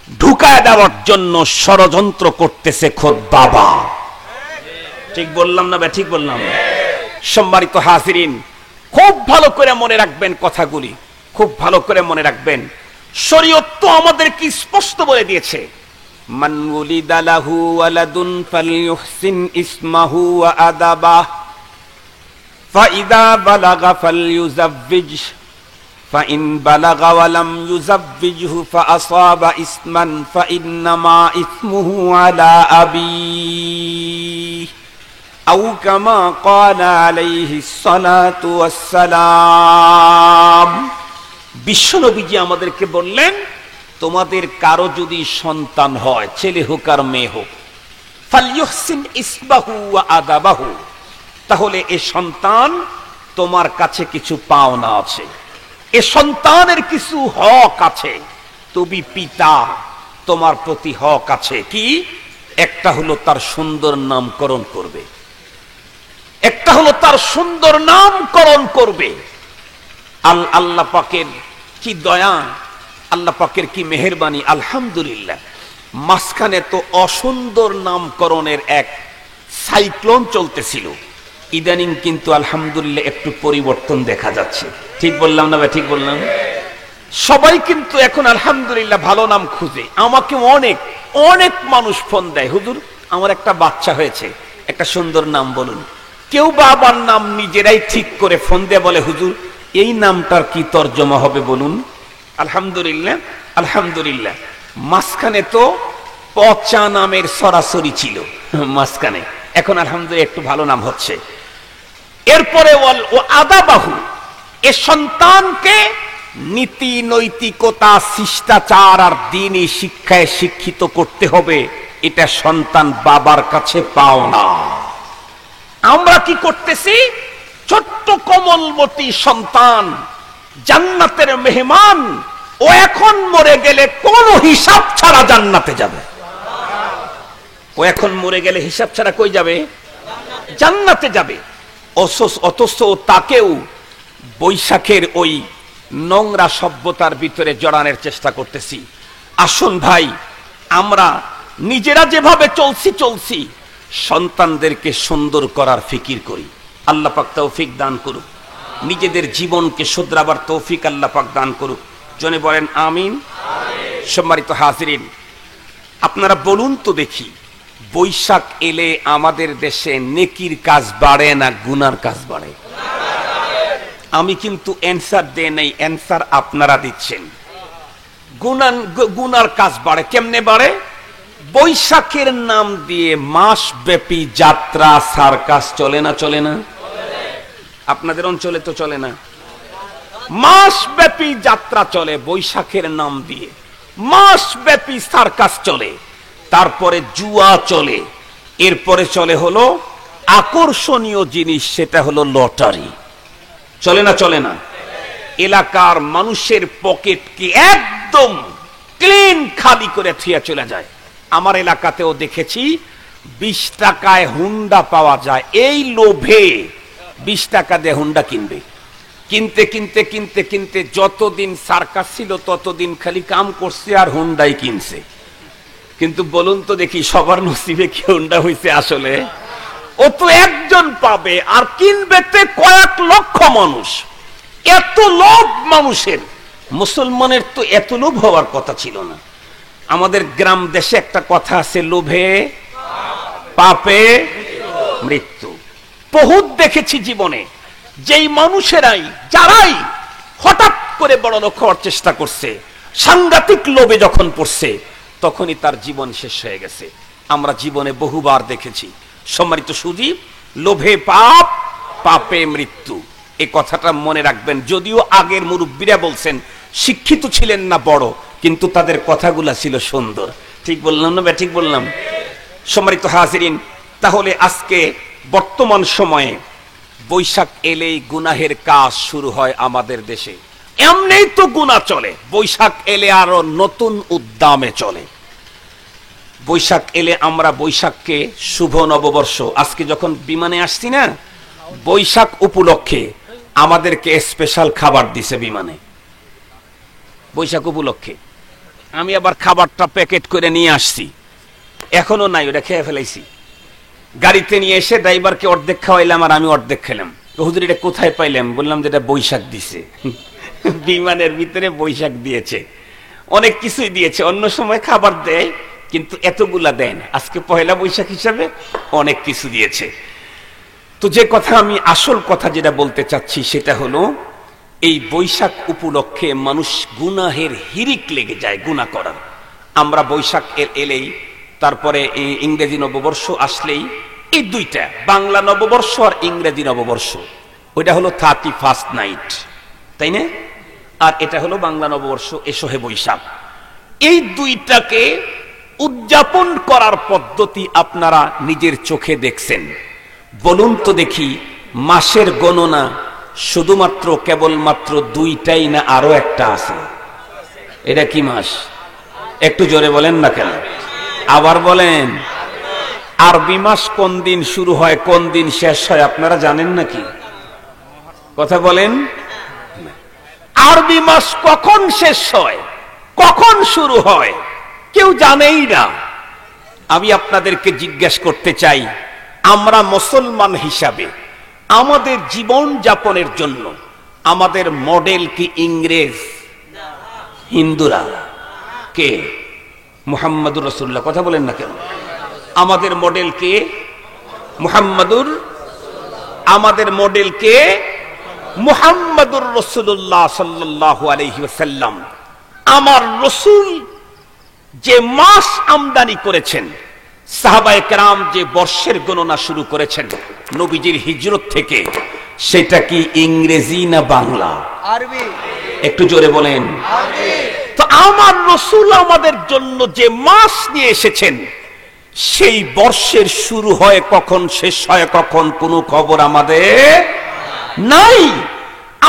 ঢুকায় দেওয়ার জন্য ষড়যন্ত্র করতেছে খোদ বাবা। ঠিক বললাম না? ঠিক বললাম? সম্মানিত হাজিরিন, খুব ভালো করে মনে রাখবেন কথাগুলি, খুব ভালো করে মনে রাখবেন। শরীয়ত তো আমাদেরকে স্পষ্ট বলে দিয়েছে, মান উলিদা লাহু ওয়ালাদুন ফালইউহসিন ইসমাহু ওয়া আদাবাহ ফাইদা বালাগা ফালইউযাব্বিজ ফাইন বালাগা ওয়া লাম ইউযাব্বিজহু ফাআসাবা ইসমান ফাইন্নামা ইসমুহু আলা আবিহি আও কামা ক্বালা আলাইহিস সালাতু ওয়াস সালাম। বিশ্বনবীজি আমাদেরকে বললেন, তোমাদের কারো যদি সন্তান হয়, ছেলে হোক আর মেয়ে হোক, ফালইউহসিন ইসমাহু ওয়া আদাবাহু, তাহলে এ সন্তান তোমার কাছে কিছু পাওনা আছে, এ সন্তানের কিছু হক আছে, তুমি পিতা, তোমার প্রতি হক আছে। কি? একটা হলো তার সুন্দর নামকরণ করবে, একটা হলো তার সুন্দর নামকরণ করবে। আল্লাহ পাকের কি দয়া, আল্লাহ পাকের কি মেহেরবানি, আলহামদুলিল্লাহ। মাঝখানে তো অসুন্দর নামকরণের এক সাইক্লোন চলতেছিল, ইদানিং কিন্তু আলহামদুলিল্লাহ একটু পরিবর্তন দেখা যাচ্ছে। ঠিক বললাম না? ঠিক বললাম? সবাই কিন্তু এখন আলহামদুলিল্লাহ ভালো নাম খুঁজে। আমাকে অনেক অনেক মানুষ ফোন দেয়, হুজুর আমার একটা বাচ্চা হয়েছে, একটা সুন্দর নাম বলুন। কেউ বাবার নাম নিজেরাই ঠিক করে ফোন দিয়ে বলে, হুজুর এই নামটার কি তর্জমা হবে বলুন। আলহামদুলিল্লাহ, আলহামদুলিল্লাহ। মাঝখানে তো পচা নামের সরাসরি ছিল মাঝখানে, এখন আলহামদুলিল্লাহ একটু ভালো নাম হচ্ছে। এরপরে ও আদাবাহু, এ সন্তানকে নীতি নৈতিকতা শিষ্টাচার আর দ্বীনি শিক্ষায় শিক্ষিত করতে হবে, এটা সন্তান বাবার কাছে পাও না। আমরা কি করতেছি? ছোট্ট কোমলমতি সন্তান, জান্নাতের মেহমান, ও এখন মরে গেলে কোন হিসাব ছাড়া জান্নাতে যাবে। ও এখন মরে গেলে হিসাব ছাড়া কই যাবে? জান্নাতে যাবে। অথচ তাকেও বৈশাখের ওই নোংরা সভ্যতার ভিতরে জড়ানোর চেষ্টা করতেছি। আসুন ভাই, আমরা নিজেরা যেভাবে চলছি সন্তানদেরকে সুন্দর করার ফিকির করি। আল্লাহ পাক তৌফিক দান করুক, নিজেদের জীবনকে শুধরাবার তৌফিক আল্লাহ পাক দান করুক। জনে বলেন আমিন। সম্মানিত হাজিরিন, আপনারা বলুন তো দেখি, বৈশাখ এলে আমাদের দেশে নেকির কাজ বাড়ে না গুনার কাজ বাড়ে? আমি কিন্তু অ্যান্সার দেই নাই, অ্যান্সার আপনারা দিচ্ছেন। গুনার কাজ বাড়ে। কেমনে বাড়ে? বৈশাখের নাম দিয়ে মাস ব্যাপী যাত্রা সার্কাস চলে না? চলে না? আপনাদের অঞ্চলে তো চলে না? মাস ব্যাপী যাত্রা চলে বৈশাখের নাম দিয়ে, মাস ব্যাপী সার্কাস চলে, তারপরে জুয়া চলে, এরপরে চলে হলো আকর্ষণীয় জিনিস, সেটা হলো লটারি। চলে না? চলে না? এলাকার মানুষের পকেটকে একদম ক্লিন খালি করে থুয়া চলে যায়। আমার এলাকাতেও দেখেছি 20 টাকায় হুন্ডা পাওয়া যায়, এই লোভে 20 টাকা দিয়ে হুন্ডা কিনবে। কিনতে কিনতে কিনতে কিনতে যতদিন সার্কাস ছিল ততদিন খালি কাম করছে আর হুন্ডাই কিনছে। কিন্তু বলুন তো দেখি, সবার নসিবে কি হুন্ডা হয়েছে আসলে? ও তো একজন পাবে আর কিনবে তে কয়েক লক্ষ মানুষ। এত লোভ মানুষের। মুসলমানের তো এত লোভ হওয়ার কথা ছিল না। আমাদের গ্রাম দেশে একটা কথা আছে, লোভে পাপে মৃত্যু। বহুত দেখেছি জীবনে, যেই মানুষেরাই যারাই হঠাৎ করে বড় লোক হওয়ার চেষ্টা করছে, সাংঘাতিক লোভে যখন পড়ছে, তখনই তার জীবন শেষ হয়ে গেছে। আমরা জীবনে বহুবার দেখেছি। সম্মানিত সুধী, লোভে পাপ, পাপে মৃত্যু, এই কথাটা মনে রাখবেন। যদিও আগের মুরব্বীরা বলছেন, শিক্ষিত ছিলেন না বড়, কিন্তু তাদের কথাগুলা ছিল সুন্দর। ঠিক বললাম না? ঠিক বললাম? সম্মানিত হাজিরিন, তাহলে আজকে বর্তমান সময়ে বৈশাখ এলেই গুনাহের কাজ শুরু হয় আমাদের দেশে। এমনিই তো গুনাহ চলে, বৈশাখ এলে আরো নতুন উদ্দামে চলে। বৈশাখ এলে আমরা বৈশাখকে শুভ নববর্ষ, আজকে যখন বিমানে আসছি না, বৈশাখ উপলক্ষে আমাদেরকে স্পেশাল খাবার দিছে বিমানে। বৈশাখ উপলক্ষে আমি আবার খাবারটা প্যাকেট করে নিয়ে আসছি, এখনো নাই, ওটা খেয়ে ফেলাইছি। গাড়িতে নিয়ে এসে ড্রাইভারকে অর্ধেক খাওয়াইলাম আর আমি অর্ধেক খেলাম। হুজুর এটা কোথায় পাইলাম? বললাম যে এটা বৈশাখ দিছে, বিমানের ভিতরে বৈশাখ দিয়েছে, অনেক কিছুই দিয়েছে। অন্য সময় খাবার দেয় কিন্তু এতগুলা দেয় না, আজকে পয়লা বৈশাখ হিসাবে অনেক কিছু দিয়েছে। তো যে কথা আমি আসল কথা যেটা বলতে চাচ্ছি সেটা হলো এই বৈশাখ উপলক্ষে মানুষ গুনাহের হিরিক লেগে যায়, গুনাহ করার। আমরা বৈশাখ এলেই, তারপরে ইংরেজি নববর্ষ আসলেই, এই দুইটা বাংলা নববর্ষ আর ইংরেজি নববর্ষ, ওইটা হলো 31st নাইট, তাই না? আর এটা হলো বাংলা নববর্ষ এসোহে বৈশাখ। এই দুইটাকে উদযাপন করার পদ্ধতি আপনারা নিজের চোখে দেখছেন। বলুন তো দেখি, মাসের গণনা শুধুমাত্র কেবলমাত্র দুইটাই না আরো একটা আছে? এটা কি মাস? একটু জোরে বলেন না কেন? আবার বলেন। আরবি মাস কোন দিন শুরু হয় কোন দিন শেষ হয় আপনারা জানেন নাকি? কথা বলেন। আরবি মাস কখন শেষ হয় কখন শুরু হয় কেউ জানেই না। আমি আপনাদেরকে জিজ্ঞেস করতে চাই, আমরা মুসলমান হিসাবে আমাদের জীবন যাপনের জন্য আমাদের মডেল কি ইংরেজ? হিন্দুরা? কে? মুহাম্মদুর রাসূলুল্লাহ। কথা বলেন না কেন? আমাদের মডেল কে? মুহাম্মদুর। আমাদের মডেল কে? মুহাম্মদুর রাসূলুল্লাহ সাল্লাল্লাহু আলাইহি ওয়াসাল্লাম। আমার রাসূল যে মাস আমদানি করেছেন, সাহাবায়ে কেরাম যে বর্ষের গণনা শুরু করেছেন নবীজির হিজরত থেকে, সেটা কি ইংরেজি না বাংলা? আরবি। একটু জোরে বলেন। আরবি। তো আমার রাসূল আমাদের জন্য যে মাস নিয়ে এসেছেন, সেই বর্ষের শুরু হয় কখন শেষ হয় কখন কোনো খবর আমাদের নাই।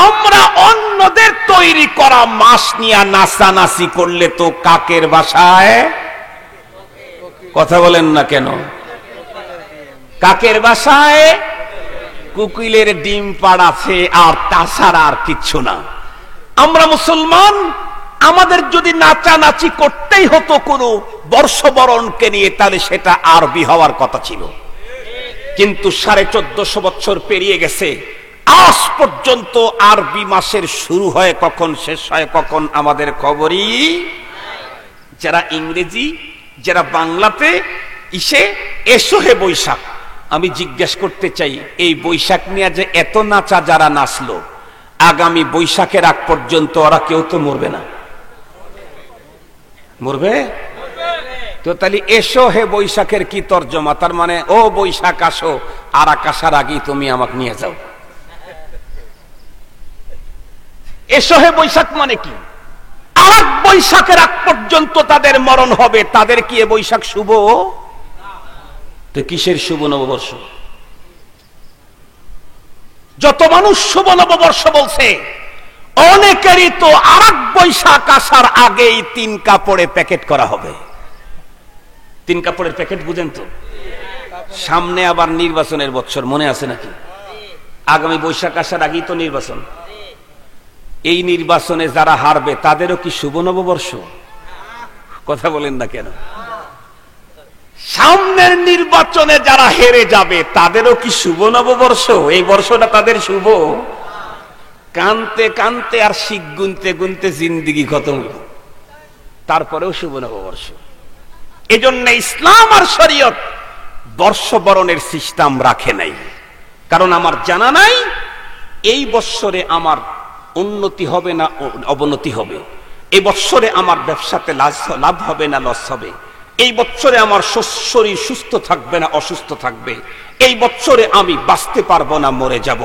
আমরা অন্যদের তৈরি করা মাস নিয়ে নাচানাচি করলে তো কাকের বাসায়, কথা বলেন না কেন? কাকের বাসায় কুকিলের ডিম পাড়াছে, আর তাছাড়া আর কিচ্ছু না। আমরা মুসলমান, আমাদের যদি নাচানাচি করতেই হতো কোনো বর্ষবরণকে নিয়ে, তাহলে সেটা আরবি হওয়ার কথা ছিল। কিন্তু 1450 বছর পেরিয়ে গেছে, আজ পর্যন্ত আরবি মাসের শুরু হয় কখন শেষ হয় কখন আমাদের খবরই। যারা ইংরেজি, যারা বাংলাতে এসোহে বৈশাখ, আমি জিজ্ঞেস করতে চাই, এই বৈশাখ নিয়ে যে এত নাচা যারা নাচলো, আগামী বৈশাখের আগ পর্যন্ত ওরা কেউ তো মরবে না? মরবে তো? তাহলে এসো হে বৈশাখের কি তর্জমা? তার মানে ও বৈশাখ আসো, আর আকাশার আগেই তুমি আমাকে নিয়ে যাও। এসো হে বৈশাখ মানে কি? আর বৈশাখের আগ পর্যন্ত তাদের মরণ হবে, তাদের কি এ বৈশাখ শুভ? তো কিসের শুভ নববর্ষ? যত মানুষ শুভ নববর্ষ বলছে, অনেকেরই তো আর বৈশাখ আসার আগেই 3 কাপড়ে প্যাকেট করা হবে। 3 কাপড়ের প্যাকেট বুঝেন তো? সামনে আবার নির্বাচনের বছর, মনে আছে নাকি? আগামী বৈশাখ আসার আগেই তো নির্বাচন। এই নির্বাচনে যারা হারবে তাদেরও কি শুভ নববর্ষ? কথা বলেন না কেন? সামনের নির্বাচনে যারা হেরে যাবে তাদেরও কি শুভ নববর্ষ? এই বর্ষটা তাদের শুভ? কানতে কানতে আর শিখ গুনতে গুনতে জিন্দিগি খতম, তারপরেও শুভ নববর্ষ। এজন্য ইসলাম আর শরীয়ত বর্ষবরণের সিস্টেম রাখে নাই, কারণ আমার জানা নাই এই বৎসরে আমার উন্নতি হবে না অবনতি হবে, এই বৎসরে আমার ব্যবসাতে লাভ হবে না লস হবে, এই বৎসরে আমার শরীর সুস্থ থাকবে না অসুস্থ থাকবে, এই বৎসরে আমি বাঁচতে পারবো না মরে যাব,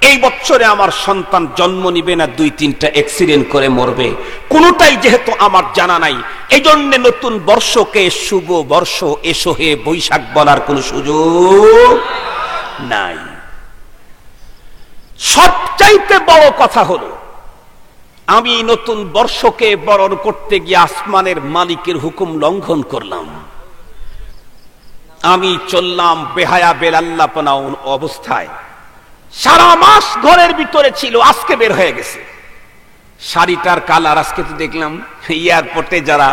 এই বৎসরে আমার সন্তান জন্ম নিবে না 2-3টা অ্যাক্সিডেন্ট করে মরবে, কোনটাই যেহেতু আমার জানা নাই, এই জন্য নতুন বর্ষকে শুভ বর্ষ এসো হে বৈশাখ বলার কোন সুযোগ নাই। সবচাইতে বড় কথা হলো, আমি নতুন বর্ষকে বরণ করতে গিয়ে আসমানের মালিকের হুকুম লঙ্ঘন করলাম। আমি চললাম বেহায়া বেলাল্লাপনা অবস্থায়, সারা মাস ঘরের ভিতরে ছিল, আজকে বের হয়ে গেছে। শাড়িটার কালার আজকে তো দেখলাম এয়ারপোর্টে যারা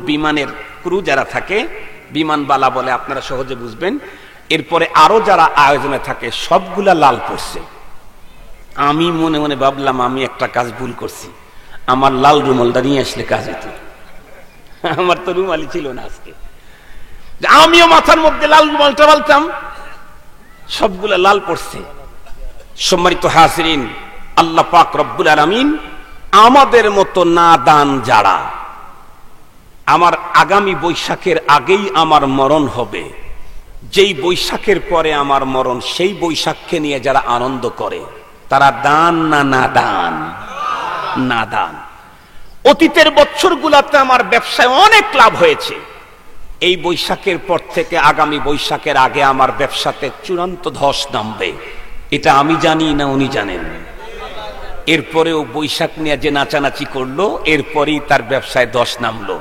বিমানের ক্রু যারা থাকে, বিমানবালা বলে আপনারা সহজে বুঝবেন, এরপরে আরো যারা আয়োজনে থাকে সবগুলা লাল পড়ছে। আমি মনে মনে ভাবলাম আমি একটা কাজ ভুল করছি, আমার লাল রুমালটা নিয়ে আসলে কাজ হতো। আমার তো রুমালই ছিল না আজকে, আমিও মাথার মধ্যে লাল রুমালটা বলতাম, সবগুলা লাল পড়ছে। সম্মানিত হাজিরিন, আল্লাহ পাক রব্বুল আলামিন আমাদের মতো নাদান যারা, আমার আগামী বৈশাখের আগেই আমার মরণ হবে, যেই বৈশাখের পরে আমার মরণ, সেই বৈশাখকে নিয়ে যারা আনন্দ করে তারা দান না নাদান? নাদান। অতীতের বছরগুলোতে আমার ব্যবসায় অনেক লাভ হয়েছে, এই বৈশাখের পর থেকে আগামী বৈশাখের আগে আমার ব্যবসাতে চূড়ান্ত ধস নামবে, এটা আমি জানি না উনি জানেন। এরপরেও বৈশাখ নিয়ে যে নাচানাচি করলো, এরপরেই তার ব্যবসায় ধস নামলো।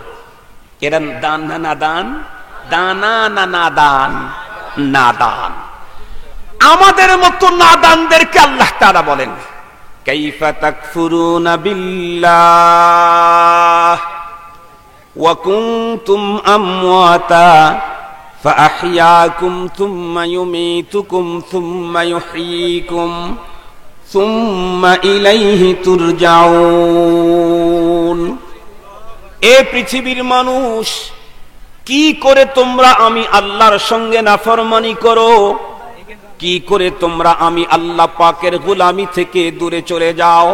এরা দান না নাদান? দানা না নাদান? নাদান। আমাদের মতো নাদানদেরকে আল্লাহ তাআলা বলেন, কাইফা তাকফুরুনা বিল্লাহ ওয়া কুনতুম আমওয়াতা ফাআহইয়াকুম সুম্মা ইউমীতুকুম সুম্মা ইউহয়ীকুম সুম্মা ইলাইহি তুরজাউন। এ পৃথিবীর মানুষ, কি করে তোমরা আমি আল্লাহর সঙ্গে নাফরমানি করো, কি করে তোমরা আমি আল্লাহ পাকের গোলামি থেকে দূরে চলে যাও,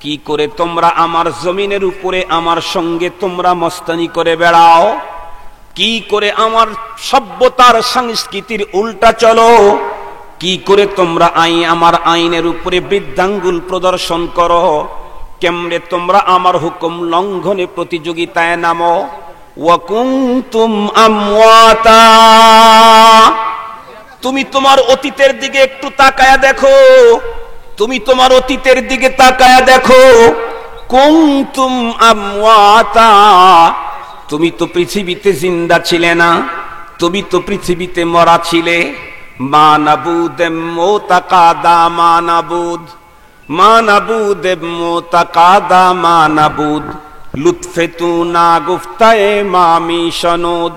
কি করে তোমরা আমার জমিনের উপরে আমার সঙ্গে তোমরা মস্তানি করে বেড়াও, কি করে আমার সভ্যতার সংস্কৃতির উল্টা চলো, কি করে তোমরা আমার আইনের উপরে বৃদ্ধাঙ্গুল প্রদর্শন করো, কেমনে তোমরা আমার হুকুম লঙ্ঘনে প্রতিযোগিতায় নামো। ওয়া কুনতুম আমওয়াতা, তুমি তোমার অতীতের দিকে একটু তাকায়া দেখো, তুমি তোমার অতীতের দিকে তাকায়া দেখো। কুনতুম আমওয়াতা, তুমি তো পৃথিবীতে জিন্দা ছিলে না, তুমি তো পৃথিবীতে মরা ছিলে। মা নাবুদ মুতাকাদা মা নাবুদ, মা নাবুদ মুতাকাদা মা নাবুদ, লুৎফে তু না গুফতায়ে মামি শনুদ,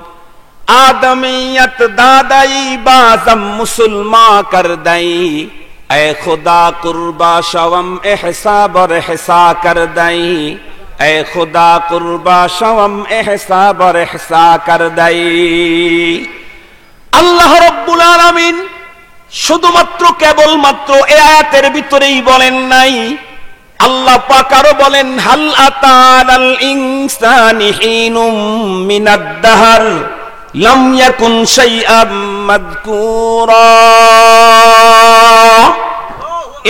आदमियत दादाई बाज़म मुसलमा कर दई, ऐ खुदा कुर्बा शवम एहसा बर एहसा कर दई, ऐ खुदा कुर्बा शवम एहसा बर एहसा कर दई। আল্লাহ রব্বুল আলামিন শুধুমাত্র কেবলমাত্র এই আয়াতের ভিতরেই বলেন নাই, আল্লাহ পাক আরো বলেন, হাল আতাল ইনসানি হিনুম মিনাদ দাহর লাম ইয়াকুন শাইআম মাযকুরা।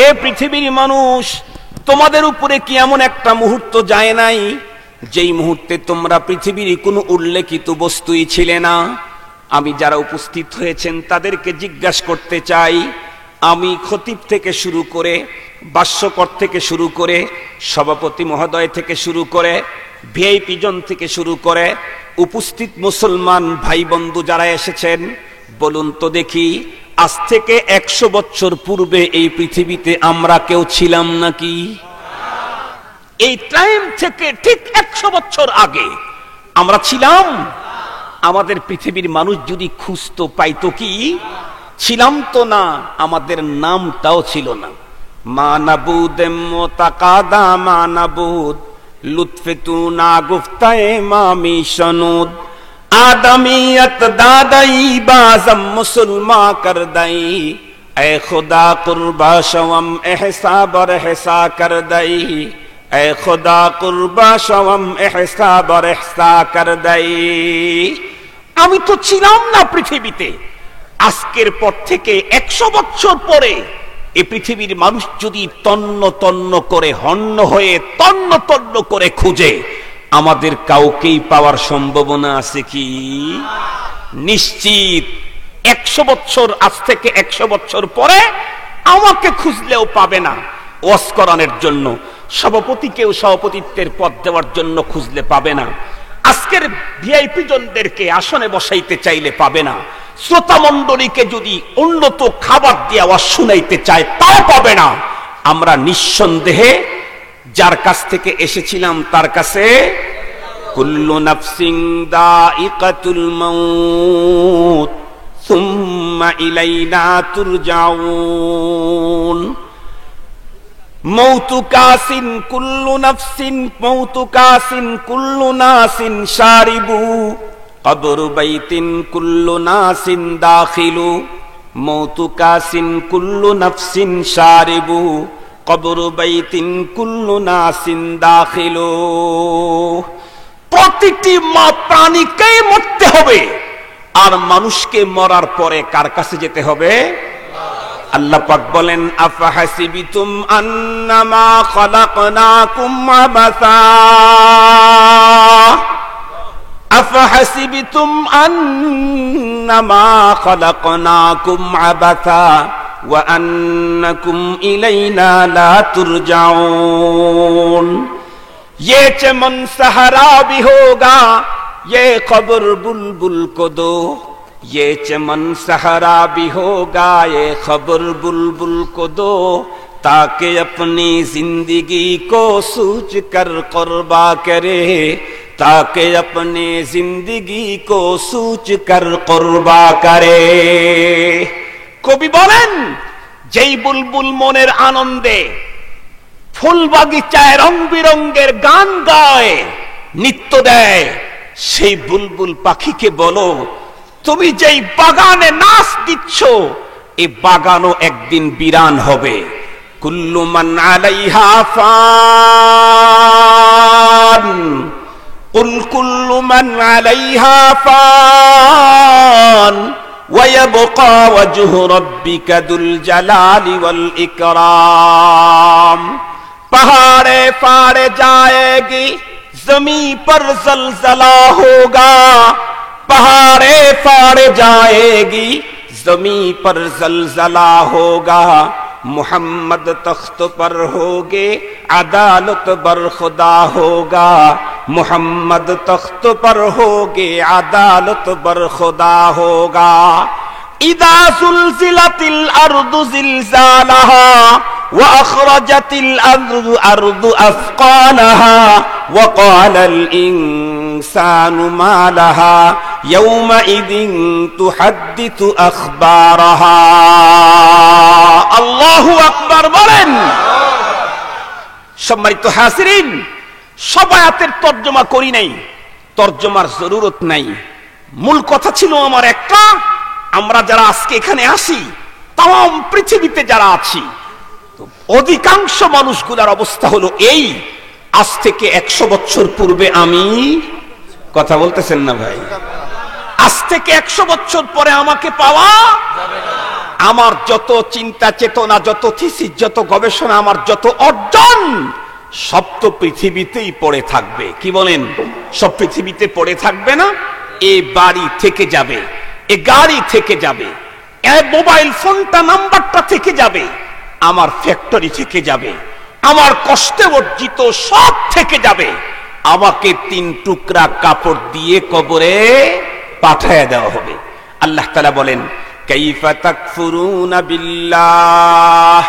এ পৃথিবীর মানুষ, তোমাদের উপরে কি এমন একটা মুহূর্ত যায় নাই যেই মুহূর্তে তোমরা পৃথিবীর কোনো উল্লেখিত বস্তুই ছিলে না? আমি যারা উপস্থিত হয়েছেন তাদেরকে জিজ্ঞাসা করতে চাই, আমি খতিব থেকে শুরু করে, ভাষ্যকর থেকে শুরু করে, সভাপতি মহোদয় থেকে শুরু করে, ভিআইপি জন থেকে শুরু করে উপস্থিত মুসলমান ভাই বন্ধু যারা এসেছেন, বলুন তো দেখি, আজ থেকে 100 বছর পূর্বে এই পৃথিবীতে আমরা কেউ ছিলাম নাকি? এই টাইম থেকে ঠিক 100 বছর আগে আমরা ছিলাম? আমাদের পৃথিবীর মানুষ যদি খুঁজতো পাইতো কি? ছিলাম তো না, আমাদের নামটাও ছিল না। মা নাবুদ মুতাকাদা মা নাবুদ, লুৎফে তু না গুফতায়ে মামি শনুদ, आदमियत दादाई बाज़म मुसलमा कर दई, ऐ खुदा कुर्बा शवम एहसा बर एहसा कर दई, ऐ खुदा कुर्बा शवम एहसा बर एहसा कर दई। আমি তো ছিলাম না পৃথিবীতে। আজকের পর থেকে 100 বছর পরে এই পৃথিবীর মানুষ যদি তন্ন তন্ন করে, হন্য হয়ে তন্ন তন্ন করে খুঁজে, আমাদের কাউকেই পাওয়ার সম্ভাবনা আছে কি? নিশ্চিত 100 বছর, আজ থেকে 100 বছর পরে আমাকে খুঁজলেও পাবে না। ওয়াজ করানোর জন্য, সভাপতিকেও সভাপতিত্বের পদ দেওয়ার জন্য খুঁজলে পাবে না। আজকের ভিআইপি জনদেরকে আসনে বসাইতে চাইলে পাবে না। শ্রোতা মণ্ডলীকে যদি উন্নত খাবার দিয়ে আওয়াজ শুনাইতে চায় তাও পাবে না। আমরা নিঃসন্দেহে যার কাছ থেকে এসেছিলাম তার কাছে কুল্লু নাফসিন দাইকাতুল মাউত সুম্মা ইলাইনা তুরজাউন। মৌতু কাসিন কুল্লু নাফসিন মৌতু কাসিন কুল্লু নাসিন শারিবু কবর বাইতিন কুল্লু নাসিন দাখিলু। মৌতু কাসিন কুল্লু নাফসিন শারিবু কবর বাইতিন কুল্লু নাসিন দাখিলু। প্রতিটি প্রাণীকে মরতে হবে, আর মানুষকে মরার পরে কার কাছে যেতে হবে? আল্লাহ পাক বলেন আফাহাসিবিতুম আন্নামা খালাকনাকুম আবাসা আফাহাসিবিতুম আন্নামা খালাকনাকুম আবাসা ওয়া আন্নাকুম ইলাইনা লা তুরজাউন। ये चमन सहरा भी होगा ये खबर बुलबुल को दो, ये चमन सहरा भी होगा ये खबर बुलबुल को दो, ताकि अपनी जिंदगी को सूझ कर कुर्बा करे, ताकि अपनी जिंदगी को सूझ कर कुर्बा करे। কবি বলেন যেই বুলবুল মনের আনন্দে ফুল বাগিচায় রং বিরঙ্গের গান গায়, নৃত্য দেয়, সেই বুলবুল পাখিকে বলো তুমি যেই বাগানে নাচ দিচ্ছ এই বাগানও একদিন বিরান হবে। কুল্লু মান আলাইহা ফান কুল কুল্লু মান আলাইহা ফান ওয়া ইয়াবকা ওয়াজহু রাব্বিকা দুল জালালি ওয়াল ইকরাম। पहाड़े फाड़े जाएगी जमी पर जलजला होगा, पहाड़े फाड़े जाएगी जमी पर जलजला होगा, मुहम्मद तख्त पर होगे अदालत बर खुदा होगा, मुहम्मद तख्त पर होगे अदालत बर खुदा होगा। इदा जुलजिलतिल अर्दु जिलजालहा وأخرجت الأرض أثقالها وقال الإنسان ما لها يومئذ تحدث أخبارها। الله أكبر বলেন। সম্মানিত হাজিরিন, সব আয়াতের তরজমা করি নাই, তরজমার জরুরত নাই। মূল কথা ছিল আমার একটা, আমরা যারা আজকে এখানে আসি, তাম পৃথিবীতে যারা আছি, অধিকাংশ মানুষগুলার অবস্থা হলো এই, আজ থেকে 100 বছর পূর্বে আমি, কথা বলতেছেন না ভাই, আজ থেকে 100 বছর পরে আমাকে পাওয়া যাবে না। আমার যত চিন্তা চেতনা, যত থিসিস, যত গবেষণা, আমার যত অর্জন, সব তো পৃথিবীতেই পড়ে থাকবে। কি বলেন? সব পৃথিবীতে পড়ে থাকবে না? এ বাড়ি থেকে যাবে, এ গাড়ি থেকে যাবে, এ মোবাইল ফোনটা নাম্বারটা থেকে যাবে, আমার ফ্যাক্টরি থেকে যাবে, আমার কষ্টে অর্জিত সব থেকে যাবে। আমাকে 3 টুকরা কাপড় দিয়ে কবরে পাঠিয়ে দেওয়া হবে। আল্লাহ তাআলা বলেন কাইফা তাকফুরুনা বিল্লাহ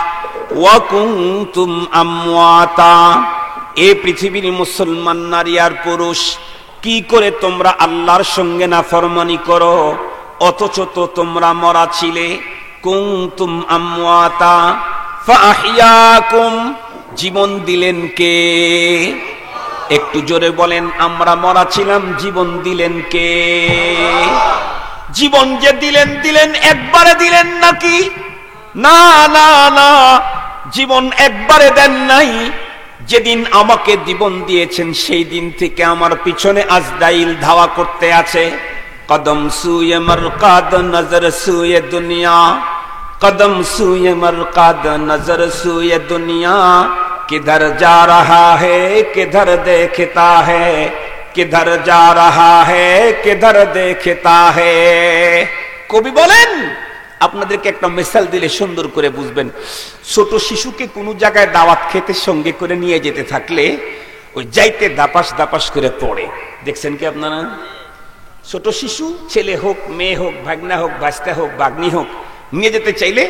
ওয়া কুনতুম আমওয়াতা। এই পৃথিবীর মুসলমান নারী আর পুরুষ, কি করে তোমরা আল্লাহর সঙ্গে নাফরমানি করো, অথচ তো তোমরা মরা ছিলে। কুনতুম আমওয়াতা ফাহিয়াকুম, জীবন দিলেন কে? একটু জোরে বলেন, আমরা মরা ছিলাম, জীবন দিলেন কে? জীবন যে দিলেন একবারে দিলেন নাকি? না না না, জীবন একবারে দেন নাই। যেদিন আমাকে জীবন দিয়েছেন সেই দিন থেকে আমার পিছনে আজরাইল ধাওয়া করতে আছে। কদম সুয়ে মরকাদ নজর সুয়ে দুনিয়া, कदम सूए मरकाद नजर सूए दुनिया, किधर जा रहा है किधर देखता है, किधर जा रहा है किधर देखता है। কবি বলেন, আপনাদেরকে একটা মিসাল দিলে সুন্দর করে বুঝবেন। ছোট শিশুকে কোনো জায়গায় দাওয়াত খেতে সঙ্গে করে নিয়ে যেতে থাকলে ওই যাইতে দাপাস দাপাস করে পড়ে, দেখছেন কি আপনারা? ছোট শিশু, ছেলে হোক মেয়ে হোক, ভাগনা হোক ভাস্তা হোক ভাগ্নি হোক, নিয়ে যেতে চাইলে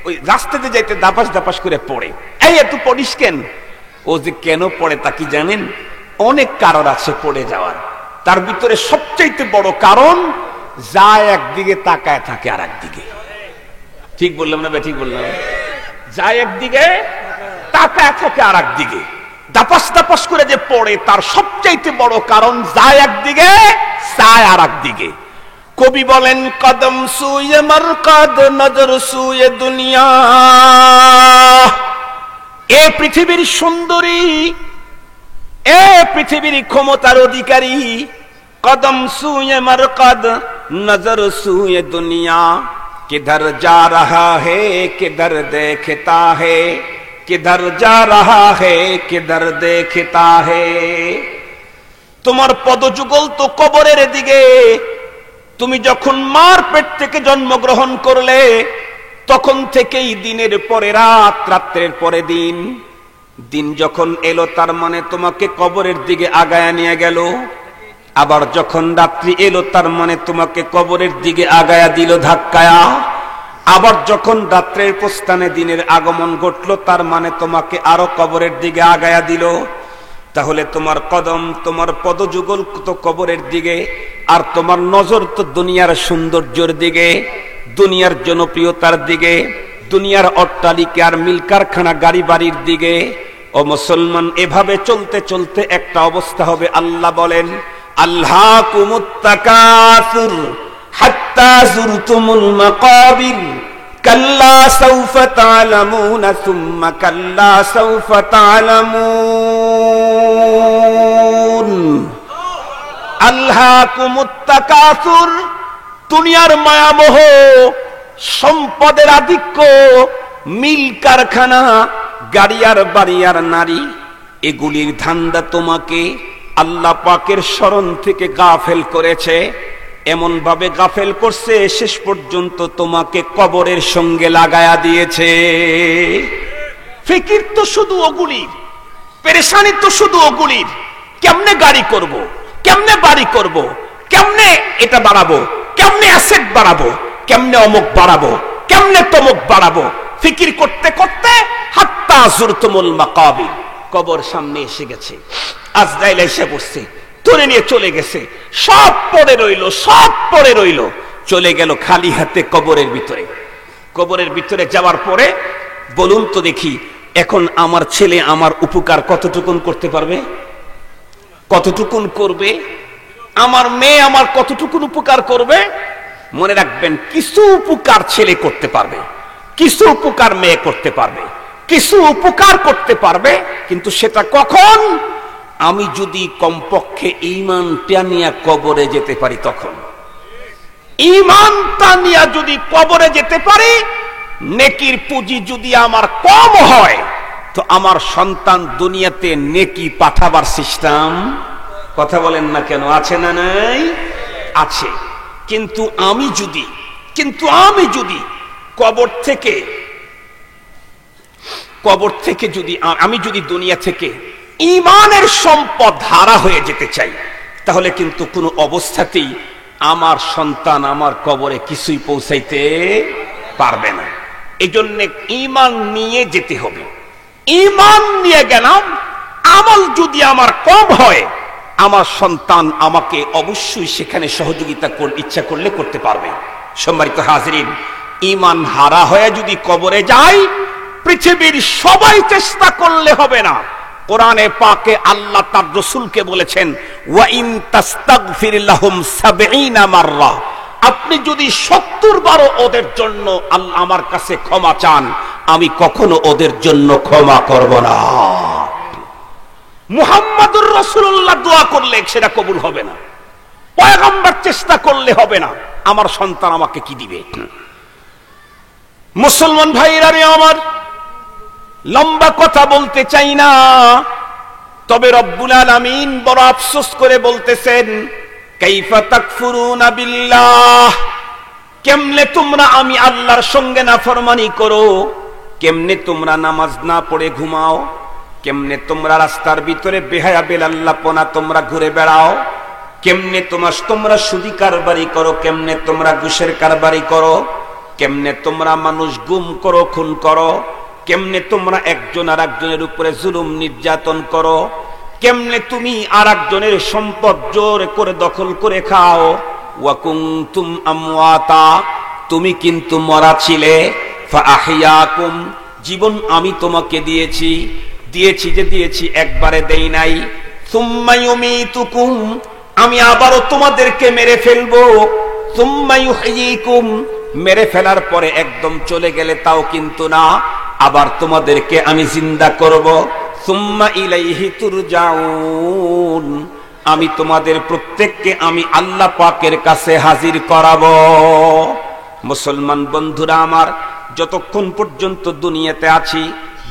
ওই রাস্তাতে যাইতে দাপাস দাপাস করে পড়ে। এই একটু পড়িস কেন? ও যে কেন পড়ে তা কি জানেন? অনেক কারণ আছে পড়ে যাওয়ার, তার ভিতরে সবচাইতে বড় কারণ যায় একদিকে তাকায় থাকে আর একদিকে। ঠিক বললাম না? ঠিক বললাম? যায় একদিকে তাকায় থাকে আর একদিকে, দাপাস দাপাস করে যে পড়ে তার সবচাইতে বড় কারণ যায় একদিকে চায় আর একদিকে। কবি বলেন, কদম সুয়ে মরকদ নজর সুয়ে দুনিয়া। এ পৃথিবীর সুন্দরী, এ পৃথিবীর ক্ষমতার অধিকারী, কদম সুয়ে মরকদ নজর সুয়ে দুনিয়া। किधर जा रहा है किधर देखता है, किधर जा रहा है किधर देखता है। তোমার পদযুগল তো কবরের দিকে। তুমি যখন মার পেট থেকে জন্মগ্রহণ করলে তখন থেকেই দিনের পরে রাত, রাত্রের পরে দিন। দিন যখন এলো তার মানে তোমাকে কবরের দিকে আগায়া নিয়ে গেল। আবার যখন রাত্রি এলো তার মানে তোমাকে কবরের দিকে আগায়া দিল ধাক্কায়া। আবার যখন রাত্রের প্রস্থানে দিনের আগমন ঘটলো তার মানে তোমাকে আরো কবরের দিকে আগায়া দিল। তাহলে তোমার কদম, তোমার পদযুগল তো কবরের দিকে, আর তোমার নজর তো দুনিয়ার সৌন্দর্যের দিকে, দুনিয়ার জনপ্রিয়তার দিকে, দুনিয়ার অট্টালিকা আর মিল কারখানা গাড়ি বাড়ির দিকে। ও মুসলমান, এভাবে চলতে চলতে একটা অবস্থা হবে। আল্লাহ বলেন, আল্লাহকুমুত তাকাসুর হাত্তা যুরতুমুল মাকাবির কাল্লা সাউফা তা'লামুনা সুম্মা কাল্লা সাউফা তা'লামুন। আল্লাহকুমুত তাকাসুর, দুনিয়ার মায়ামোহ, সম্পদের আধিক্য, মিল কারখানা, গাড়ি আর বাড়ি আর নারী, এগুলির ধান্দা তোমাকে আল্লাহ পাকের শরণ থেকে গাফেল করেছে। এমন ভাবে গাফেল করছে শেষ পর্যন্ত তোমাকে কবরের সঙ্গে লাগায়া দিয়েছে। ফিকির তো শুধু ওগুলির, পেরেশানি তো শুধু ওগুলির। কেমনে গাড়ি করব, কেমনে বাড়ি করব, কেমনে এটা বাড়াবো, কেমনে অ্যাসেট বাড়াবো, কেমনে অমুক বাড়াবো, কেমনে তমুক বাড়াবো, ফিকির করতে করতে হাত্তা যুরতুমুল মাকাবির, কবর সামনে এসে গেছে। আজরাইল এসে বসছে, ধরে নিয়ে চলে গেছে। সব পড়ে রইল, সব পড়ে রইল, চলে গেল খালি হাতে কবরের ভিতরে। কবরের ভিতরে যাওয়ার পরে বলুন তো দেখি, এখন আমার ছেলে আমার উপকার কতটুকুন করতে পারবে? কতটুকুন করবে? আমার মেয়ে আমার কতটুকুন উপকার করবে? মনে রাখবেন, কিছু উপকার ছেলে করতে পারবে, কিছু উপকার মেয়ে করতে পারবে, কিছু উপকার করতে পারবে, কিন্তু সেটা কখন? আমি যদি কমপক্ষে ঈমানটা নিয়ে কবরে যেতে পারি তখন। ঈমানটা নিয়ে যদি কবরে যেতে পারি, নেকির পুঁজি যদি আমার কম হয় তো আমার সন্তান দুনিয়াতে নেকি পাঠাবার সিস্টেম, কথা বলেন না কেন, আছে না নাই? আছে। কিন্তু আমি যদি কবর থেকে যদি আমি যদি দুনিয়া থেকে ঈমানের সম্পদ হারা হয়ে যেতে চাই, তাহলে কিন্তু কোনো অবস্থাতেই আমার সন্তান আমার কবরে কিছুই পৌঁছাইতে পারবে না। এজন্য ঈমান নিয়ে যেতে হবে। ঈমান নিয়ে গেলাম, আমল যদি আমার কম হয়, আমার সন্তান আমাকে অবশ্যই সেখানে সহযোগিতা ইচ্ছা করলে করতে পারবে। সম্মানিত হাজিরিন, ঈমান হারা হয়ে যদি কবরে যায়, পৃথিবীর সবাই চেষ্টা করলে হবে না। কোরআনে পাকে আল্লাহ তার রাসূলকে বলেছেন, ওয়া ইন তাস্তাগফির লাহুম ৭০ মাররা, আপনি যদি ৭০ বার ওদের জন্য আল্লাহ আমার কাছে ক্ষমা চান, আমি কখনো ওদের জন্য ক্ষমা করব না। মুহাম্মাদুর রাসূলুল্লাহ দোয়া করলে সেটা কবুল হবে না, পয়গম্বর চেষ্টা করলে হবে না। আমার সন্তান আমাকে কি দিবে? মুসলমান ভাইরা রে আমার, লম্বা কথা বলতে চাই না, তবে রব্বুল আলামিন বড় আফসোস করে বলতেছেন, কাইফা তাকফুরুনা বিল্লাহ, কেমনে তোমরা আমি আল্লাহর সঙ্গে নাফরমানি করো, কেমনে তোমরা নামাজ না পড়ে ঘুমাও, কেমনে তোমরা রাস্তার ভিতরে বেহায়া বেলাল্লাপনা তোমরা ঘুরে বেড়াও, কেমনে তোমরা সুদি কারবারি করো, কেমনে তোমরা ঘুষের কারবারি করো, কেমনে তোমরা মানুষ গুম করো, খুন করো, কেমনে তোমরা একজন আর একজনের উপরে জুলুম নির্যাতন করো, কেমনে তুমি আর একজনের সম্পদ জোর করে দখল করে খাও। ওয়া কুনতুম আমওয়াতা, তুমি কিন্তু মরা ছিলে। ফাআহইয়াকুম, জীবন আমি তোমাকে দিয়েছি, দিয়েছি একবারে দেই নাই। সুম্মা ইউমিতুকুম, আমি আবারও তোমাদেরকে মেরে ফেলবো। সুম্মা ইউহয়িকুম, মেরে ফেলার পরে একদম চলে গেলে তাও কিন্তু না, আবার তোমাদেরকে আমি জিন্দা করব। সুম্মা ইলাইহি তুরজাউন, আমি তোমাদের প্রত্যেককে আমি আল্লাহ পাকের কাছে হাজির করাবো। মুসলমান বন্ধুরা আমার, যতক্ষণ পর্যন্ত দুনিয়াতে আছি,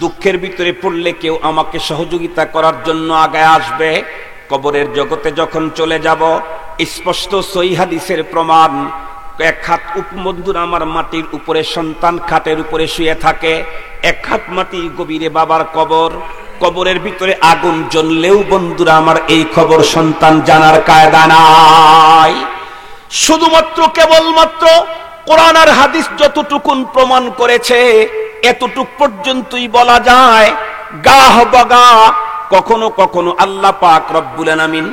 দুঃখের ভিতরে পড়লে কেউ আমাকে সহযোগিতা করার জন্য আগে আসবে। কবরের জগতে যখন চলে যাব, স্পষ্ট সহিহ হাদিসের প্রমাণ, এক হাত বন্ধুরা আমার মাটির উপরে সন্তান খাটের উপরে শুয়ে থাকে, এক হাত মাটি গভীরে বাবার কবর, কবরের ভিতরে আগুন জ্বললেও বন্ধুরা আমার এই খবর সন্তান জানার কায়দা নাই। শুধুমাত্র কেবলমাত্র কোরআন আর হাদিস যতটুকুন প্রমাণ করেছে এতটুক পর্যন্তই বলা যায়। গাহ বাগা কখনো কখনো আল্লাহ পাক রব্বুল আলামিন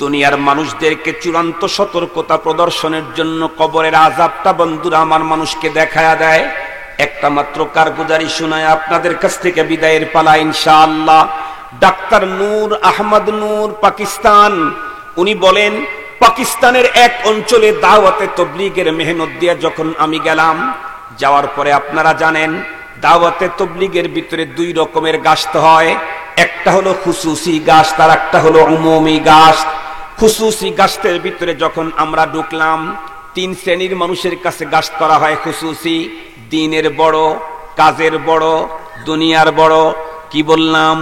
দুনিয়ার মানুষদেরকে চূড়ান্ত সতর্কতা প্রদর্শনের জন্য কবরের আযাবটা বন্ধুরা আমার মানুষকে দেখায়া দেয়। একটা মাত্র কারগুজারি শোনায় আপনাদের কাছ থেকে বিদায়ের পালা ইনশাআল্লাহ। ডাক্তার নূর আহমদ নূর, পাকিস্তান, উনি বলেন, পাকিস্তানের এক অঞ্চলে দাওয়াতে তবলিগের মেহনত দিয়ে যখন আমি গেলাম, যাওয়ার পরে আপনারা জানেন দাওয়াতে তবলিগের ভিতরে দুই রকমের গাশত হয়। একটা হলো খুসুসি গাশ, তার একটা হলো উমুমি গাশ। খুসুসি গাশতের ভিতরে যখন আমরা ঢুকলাম, তিন শ্রেণীর মানুষের কাছে গাশত করা হয় খুসুসি। দ্বীনের বড়, কাজের বড়, দুনিয়ার বড়। কি বললাম?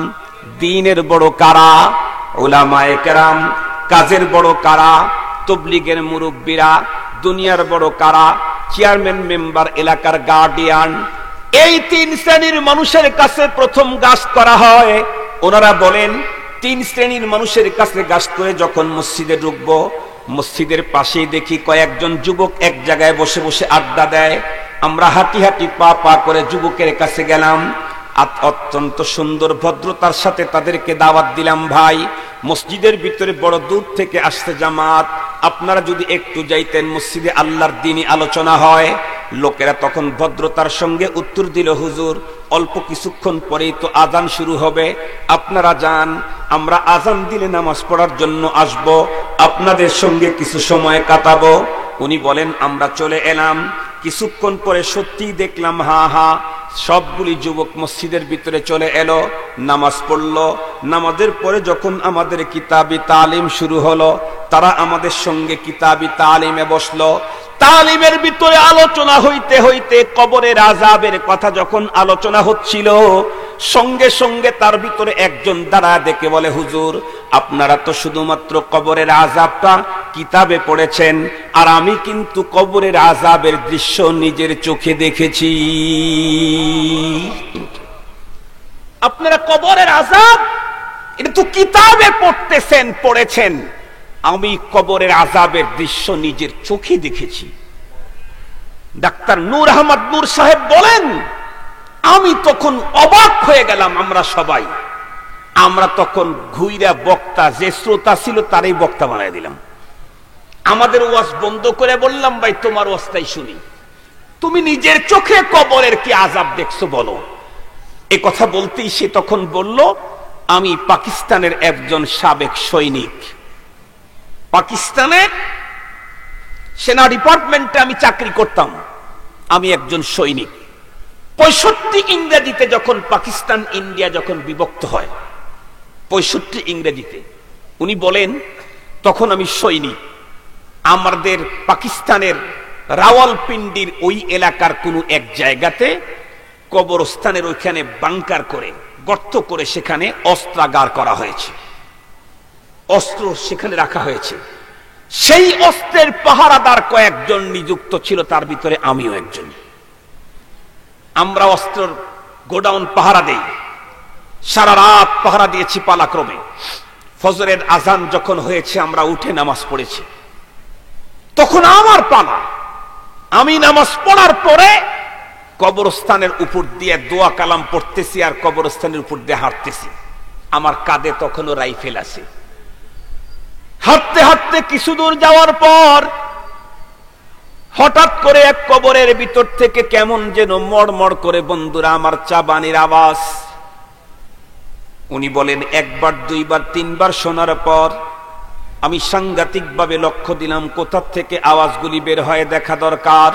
দ্বীনের বড় কারা? উলামায়ে কেরাম। কাজের বড় কারা? তবলিগের মুরব্বীরা। দুনিয়ার বড় কারা? চেয়ারম্যান, মেম্বার, এলাকার গার্ডিয়ান। এই তিন শ্রেণীর মানুষের কাছে প্রথম গাশত করা হয়। ওনারা বলেন, তিন শ্রেণীর মানুষের কাছে গাশত করে যখন মসজিদে ঢুকবো, মসজিদের পাশেই দেখি কয়েকজন যুবক এক জায়গায় বসে বসে আড্ডা দেয়। আমরা হাঁটি হাঁটি পা পা করে যুবকের কাছে গেলাম, অত্যন্ত সুন্দর ভদ্রতার সাথে তাদেরকে দাওয়াত দিলাম, ভাই মসজিদের ভিতরে বড় দূর থেকে আসছে জামাত, আপনারা যদি একটু যাইতেন, মসজিদে আল্লাহর দ্বীনি আলোচনা হয়। লোকেরা তখন ভদ্রতার সঙ্গে উত্তর দিল, হুজুর অল্প কিছুক্ষণ পরেই তো আজান শুরু হবে, আপনারা যান, আমরা আজান দিলে নামাজ পড়ার জন্য আসব, আপনাদের সঙ্গে কিছু সময় কাটাবো। উনি বলেন, আমরা চলে এলাম। কিছুক্ষণ পরে সত্যিই দেখলাম, সবগুলি যুবক মসজিদের ভিতরে চলে এলো, নামাজ পড়লো। নামাজের পরে যখন আমাদের কিতাবি তালিম শুরু হলো, তারা আমাদের সঙ্গে কিতাবি তালিমে বসলো। তালিমের ভিতরে আলোচনা হইতে হইতে কবরের আযাবের কথা যখন আলোচনা হচ্ছিল, সঙ্গে সঙ্গে তার ভিতরে একজন দাঁড়ায় দেখে বলে, হুজুর আপনারা তো শুধুমাত্র কবরের আযাবটা কিতাবে পড়েছেন, আর আমি কিন্তু কবরের আযাবের দৃশ্য নিজের চোখে দেখেছি। আপনারা কবরের আযাব এটা তো কিতাবে পড়েছেন, আমি কবরের আযাবের দৃশ্য নিজের চোখে দেখেছি। ডাক্তার নূর আহমদ নূর সাহেব বলেন, আমি তখন অবাক হয়ে গেলাম। আমরা তখন ঘুইরা বক্তা, যে শ্রোতা ছিল তারই বক্তা বানাই দিলাম। আমাদের ওয়াজ বন্ধ করে বললাম, ভাই তোমার ওয়াজটাই শুনি, তুমি নিজের চোখে কবরের কি আযাব দেখছো বলো। এ কথা বলতেই সে তখন বলল, আমি পাকিস্তানের একজন সাবেক সৈনিক, পাকিস্তানের সেনা ডিপার্টমেন্টে আমি চাকরি করতাম, আমি একজন সৈনিক। 65 ইংরেজিতে যখন পাকিস্তান ইন্ডিয়া যখন বিভক্ত হয়, 65 ইংরেজিতে, উনি বলেন তখন আমি সৈনিক। আমাদের পাকিস্তানের রাওয়ালপিন্ডির ওই এলাকার কোন এক জায়গাতে কবরস্থানের ওইখানে বাংকার করে, গর্ত করে সেখানে অস্ত্রাগার করা হয়েছে, অস্ত্র সেখানে রাখা হয়েছে। সেই অস্ত্রের পাহারাদার কয়েকজন নিযুক্ত ছিল, তার ভিতরে আমিও একজন। আমরা অস্ত্রের গোডাউন পাহারা দেই, সারা রাত পাহারা দিয়েছি পালাক্রমে। ফজরের আজান যখন হয়েছে আমরা উঠে নামাজ পড়েছি, তখন আমার পালা। আমি নামাজ পড়ার পরে কবরস্থানের উপর দিয়ে দোয়া কালাম পড়তেছি আর কবরস্থানের উপর দিয়ে হাঁটতেছি। আমার কাঁধে তখনও রাইফেল আছে। হাঁটতে হাঁটতে কিছু দূর যাওয়ার পর হঠাৎ করে এক কবরের ভিতর থেকে কেমন যেন মড়মড় করে বন্ধুরা আমার চাবানির আওয়াজ। উনি বলেন একবার, দুইবার, তিনবার শোনার পর আমি সাংঘাতিকভাবে লক্ষ্য দিলাম কোথা থেকে আওয়াজগুলি বের হয় দেখা দরকার।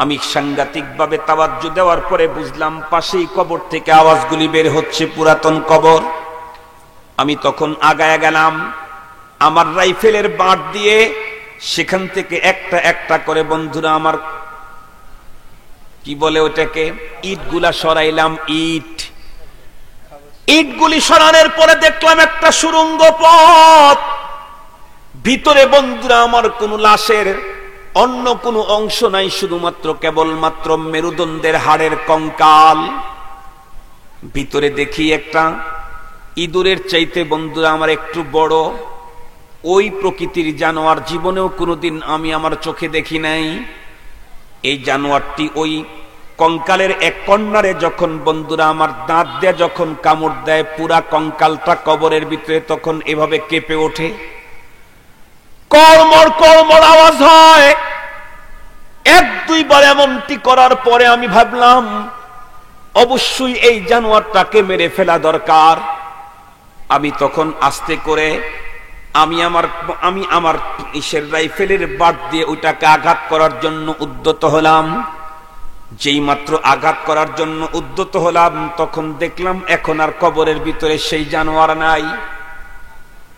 আমি সাংঘাতিকভাবে তাওয়াজ্জু দেওয়ার পরে বুঝলাম পাশেই কবর থেকে আওয়াজগুলি বের হচ্ছে, পুরাতন কবর। আমি তখন আগায়া গেলাম, আমার রাইফেলের বাঁট দিয়ে সেখান থেকে একটা একটা করে বন্ধুরা আমার কি বলে ওটাকে, ইটগুলা সরাইলাম। ইটগুলি সরানোর পরে দেখলাম একটা সুড়ঙ্গ পথ। ভিতরে বন্ধুরা আমার কোনো লাশের অন্য কোনো অংশ নাই, শুধুমাত্র কেবলমাত্র মেরুদণ্ডের হাড়ের কঙ্কাল। ভিতরে দেখি একটা ইঁদুরের চাইতে বন্ধুরা আমার একটু বড়, ওই প্রকৃতির জানোয়ার জীবনেও কোনোদিন আমি আমার চোখে দেখি নাই। এই জানোয়ারটি ওই কঙ্কালের এক কর্নারে যখন বন্ধুরা আমার দাঁত দিয়ে যখন কামড় দেয়, পুরা কঙ্কালটা কবরের ভিতরে তখন এভাবে কেঁপে ওঠে, কড়মড় কড়মড় আওয়াজ হয়। এক দুইবার এমনটি করার পরে আমি ভাবলাম অবশ্যই এই জানোয়ারটাকে মেরে ফেলা দরকার। আমি তখন আস্তে করে আমি আমার ইসের রাইফেলের বাট দিয়ে ওইটাকে আঘাত করার জন্য উদ্যত হলাম। যেই মাত্র আঘাত করার জন্য উদ্যত হলাম তখন দেখলাম এখন আর কবরের ভিতরে সেই জানোয়ার নাই।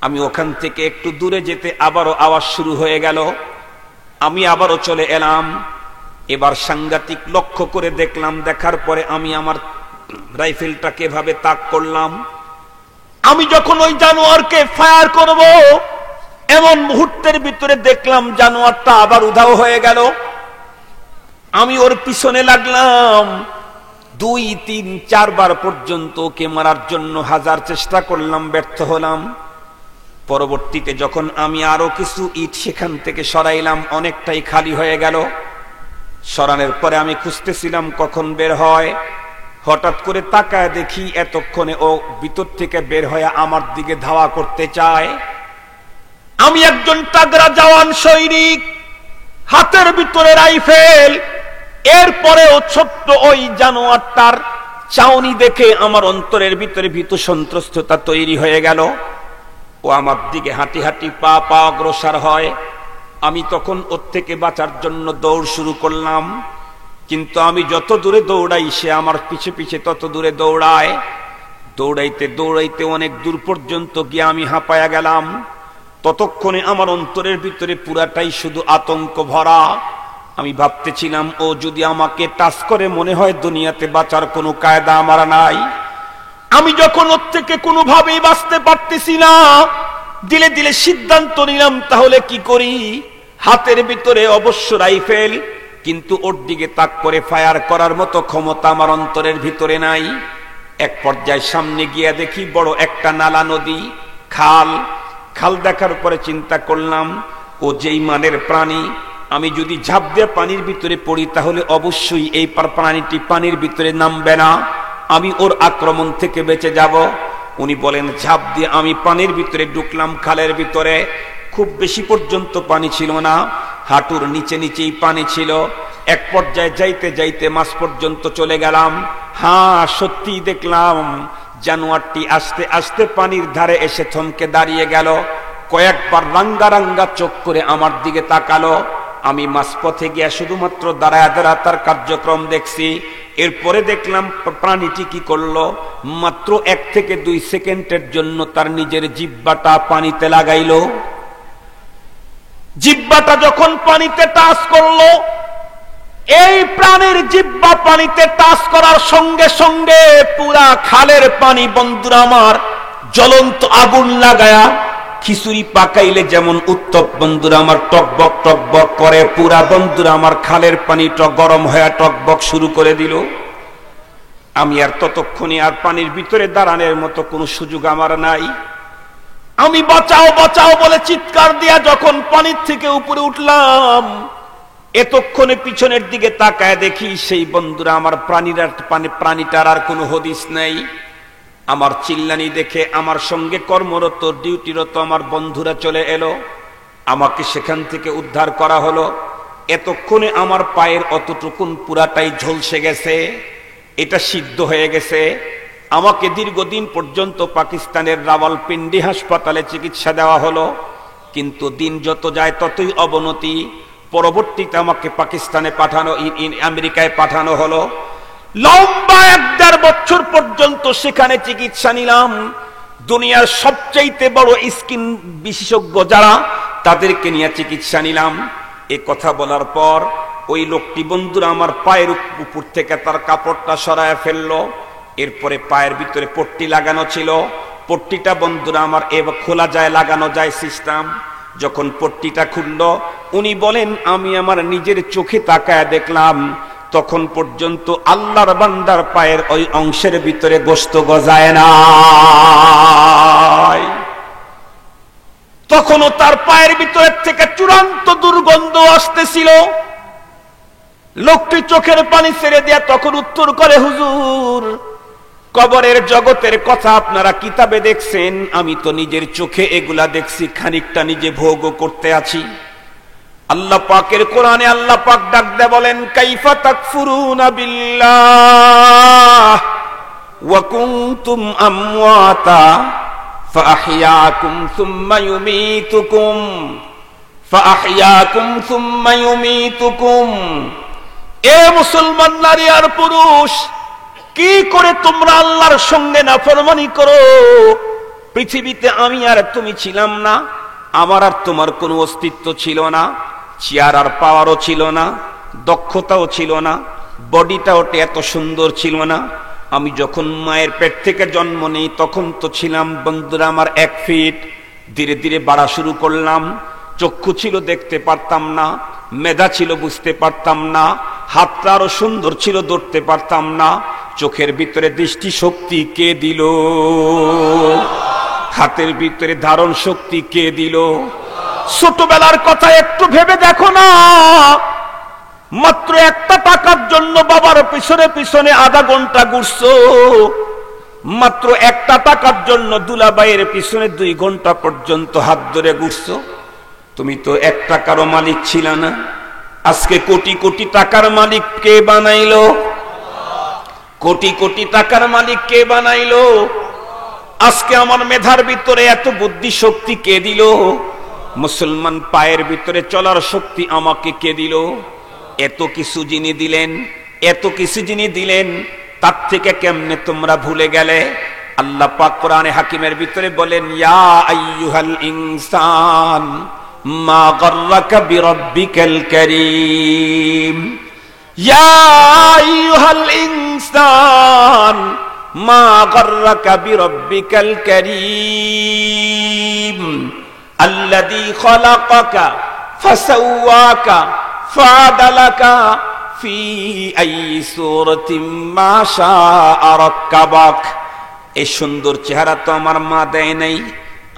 আমি ওখান থেকে একটু দূরে যেতে আবারও আওয়াজ শুরু হয়ে গেল। আমি আবারও চলে এলাম। এবার সাংঘাতিক লক্ষ্য করে দেখলাম, দেখার পরে আমি আমার রাইফেলটাকে এভাবে তাক করলাম। আমি যখন ওই জানোয়ারকে ফায়ার করব এমন মুহূর্তের ভিতরে দেখলাম জানোয়ারটা আবার উধাও হয়ে গেল। আমি ওর পিছনে লাগলাম। 2, 3, 4 বার পর্যন্ত ওকে মারার জন্য হাজার চেষ্টা করলাম, ব্যর্থ হলাম। পরবর্তীতে যখন আমি আরো কিছু ইট সেখান থেকে সরাইলাম, অনেকটাই খালি হয়ে গেল। সরানোর পরে আমি খুঁজতেছিলাম কখন বের হয়। হঠাৎ করে তাকায় দেখি এতক্ষণে ও ভিতর থেকে বের হয়ে আমার দিকে ধাওয়া করতে চায়। আমি একজন তাগড়া জওয়ান সৈনিক, হাতের ভিতরে রাইফেল। এরপরেও ছোট্ট ওই জানোয়ারটার চাউনি দেখে আমার অন্তরের ভিতরে ভীতু সন্ত্রস্ততা তৈরি হয়ে গেল। ও আমার দিকে হাঁটি হাঁটি পা অগ্রসর হয়। আমি তখন ওর থেকে বাঁচার জন্য দৌড় শুরু করলাম, কিন্তু আমি যত দূরে দৌড়াই সে আমার পিছে পিছে তত দূরে দৌড়ায়। দৌড়াইতে দৌড়াইতে অনেক দূর পর্যন্ত গিয়ে আমি হাঁপায়া গেলাম। ততক্ষণে আমার অন্তরের ভিতরে পুরাটাই শুধু আতঙ্ক ভরা। আমি ভাবতেছিলাম ও যদি আমাকে টাচ করে মনে হয় দুনিয়াতে বাঁচার কোনো কায়দা আমার নাই। আমি যখন ওর থেকে কোনোভাবেই বাঁচতে পারতেছি না, দিলে দিলে সিদ্ধান্ত নিলাম তাহলে কি করি। হাতের ভিতরে অবশ্য রাইফেল, কিন্তু ওর দিকে তাক করে ফায়ার করার মতো ক্ষমতা আমার অন্তরের ভিতরে নাই। এক পর্যায়ে সামনে গিয়ে দেখি বড় একটা নালা, নদী, খাল দেখার পরে চিন্তা করলাম ও যেই মানের প্রাণী, আমি যদি ঝাঁপ দিয়ে পানির ভিতরে পড়ি তাহলে অবশ্যই এই প্রাণীটি পানির ভিতরে নামবে না, আমি ওর আক্রমণ থেকে বেঁচে যাব। উনি বলেন ঝাঁপ দিয়ে আমি পানির ভিতরে ঢুকলাম। খালের ভিতরে খুব বেশি পর্যন্ত পানি ছিল না, হাঁটুর নিচে নিচেই পানি ছিল। এক পর্যায়ে যাইতে যাইতে মাঝ পর্যন্ত চলে গেলাম। হ্যাঁ, সত্যি দেখলাম জানোয়ারটি আস্তে আস্তে পানির ধারে এসে থমকে দাঁড়িয়ে গেল। কয়েকবার রাঙ্গা রাঙ্গা চোখ করে আমার দিকে তাকালো। আমি মাঝপথে গিয়া শুধুমাত্র দাঁড়ায় দাঁড়া তার কার্যক্রম দেখছি। এরপরে দেখলাম প্রাণীটি কি করলো, মাত্র 1 থেকে 2 সেকেন্ডের জন্য তার নিজের জিহ্বাটা পানিতে লাগাইলো। জিহ্বাটা যখন পানিতে টাচ করলো, এই প্রাণীর জিহ্বা পানিতে টাচ করার সঙ্গে সঙ্গে পুরা খালের পানি বন্ধুরা আমার জ্বলন্ত আগুন লাগায়া খিচুড়ি পাকাইলে যেমন উত্তপ বন্ধুরা আমার টকবক টকবক করে, পুরা বন্ধুরা আমার খালের পানিটা গরম হয়ে টকবক শুরু করে দিল। আমি আর ততক্ষণে আর পানির ভিতরে দাঁড়ানোর মতো কোনো সুযোগ আমার নাই। আমি বাঁচাও বাঁচাও বলে চিৎকার দিয়া যখন পানির থেকে উপরে উঠলাম, এতক্ষণে পিছনের দিকে তাকায় দেখি সেই বন্ধুরা আমার প্রাণীটার আর কোনো হদিস নেই। আমার চিল্লানি দেখে আমার সঙ্গে কর্মরত ডিউটিরত আমার বন্ধুরা চলে এলো, আমাকে সেখান থেকে উদ্ধার করা হলো। এতক্ষণে আমার পায়ের অতটুকুন পুরাটাই ঝলসে গেছে, এটা সিদ্ধ হয়ে গেছে। আমাকে দীর্ঘদিন পর্যন্ত পাকিস্তানের রাওয়ালপিন্ডি হাসপাতালে চিকিৎসা দেওয়া হলো, কিন্তু দিন যত যায় ততই অবনতি। পরবর্তীতে আমাকে পাকিস্তানে পাঠানো, আমেরিকায় পাঠানো হলো। লম্বা 1.5 বছর পর্যন্ত সেখানে চিকিৎসা নিলাম। দুনিয়ার সবচাইতে বড় স্কিন বিশেষজ্ঞ যারা, তাদেরকে নিয়ে চিকিৎসা নিলাম। এ কথা বলার পর ওই লোকটি বন্ধুরা আমার পায়ের উপর থেকে তার কাপড়টা সরায় ফেললো। এরপরে পায়ের ভিতরে পট্টি লাগানো ছিল, পট্টিটা বন্ধুরা আমার খোলা যায়, লাগানো যায় সিস্টেম। যখন পট্টিটা খুললো, উনি বলেন আমি আমার নিজের চোখে তাকায় দেখলাম তখন পর্যন্ত আল্লাহর বান্দার পায়ের ওই অংশের ভিতরে গোশত গজায় না। তখনও তার পায়ের ভিতর থেকে চূড়ান্ত দুর্গন্ধ আসতেছিল। লোকটি চোখের পানি ছেড়ে দেয়া তখন উত্তর করে, হুজুর, কবরের জগতের কথা আপনারা কিতাবে দেখছেন, আমি তো নিজের চোখে এগুলা দেখছি, খানিকটা নিজে ভোগ করতে আছি। আল্লাহ পাকের কোরআনে আল্লাহ পাক ডাক দেয়া বলেন, কাইফা তাকফুরুনা বিল্লাহ ওয়া কুনতুম আমওয়াতা ফাআহইয়াকুম সুম্মা ইউমীতুকুম। এ মুসলমান নারী আর পুরুষ, কি করে তোমরা আল্লাহর সঙ্গে নাফরমানি করো? পৃথিবীতে আমি আর তুমি ছিলাম না, আমার আর তোমার কোনো অস্তিত্ব ছিল না, চেয়ার আর পাওয়ারও ছিল না, দক্ষতাও ছিল না, বডিটাও এত সুন্দর ছিল না। আমি যখন মায়ের পেট থেকে জন্ম নেই তখন তো ছিলাম বন্ধুরা আমার 1 ফিট। ধীরে ধীরে বাড়া শুরু করলাম। চক্ষু ছিল, দেখতে পারতাম না, মেধা ছিল, বুঝতে পারতাম না, হাতটা আরো সুন্দর ছিল, ধরতে পারতাম না। চোখের ভিতরে দৃষ্টি শক্তি কে দিল? হাতের ভিতরে ধারণ শক্তি কে দিল? ছোটবেলার কথা একটু ভেবে দেখো না, মাত্র 1 টাকার জন্য বাবার পিছনে পিছনে আধা ঘন্টা ঘুরছো, মাত্র 1 টাকার জন্য দুলাবাইয়ের পিছনে 2 ঘন্টা পর্যন্ত হাত ধরে ঘুরছো। তুমি তো 1 টাকারও মালিক ছিল না। আজকে কোটি কোটি টাকার মালিক কে বানাইলো? কোটি কোটি টাকার মালিক কে বানাইলো? আজকে আমার মেধার ভিতরে এত বুদ্ধি শক্তি কে দিল? মুসলমান পায়ের ভিতরে চলার শক্তি আমাকে কে দিল? এত কিছু যিনি দিলেন, এত কিছু যিনি দিলেন, তার থেকে কেমনে তোমরা ভুলে গেলে? আল্লাহ পাক কোরআনে হাকিমের ভিতরে বলেন, ইয়া আইয়ুহাল ইনসান মা গাররাকা বিরাব্বিকাল কারীম। ইয়া আইয়ুহাল ইনসান মা গাররাকা বিরাব্বিকাল কারীম আল্লাযী খালাকাকা ফাসাওয়াকা ফাআদালাকা ফি আইয়ি সূরাতিন মা শাআ রাক্কাবাক। এই সুন্দর চেহারা তো আমার মা দেয় নাই,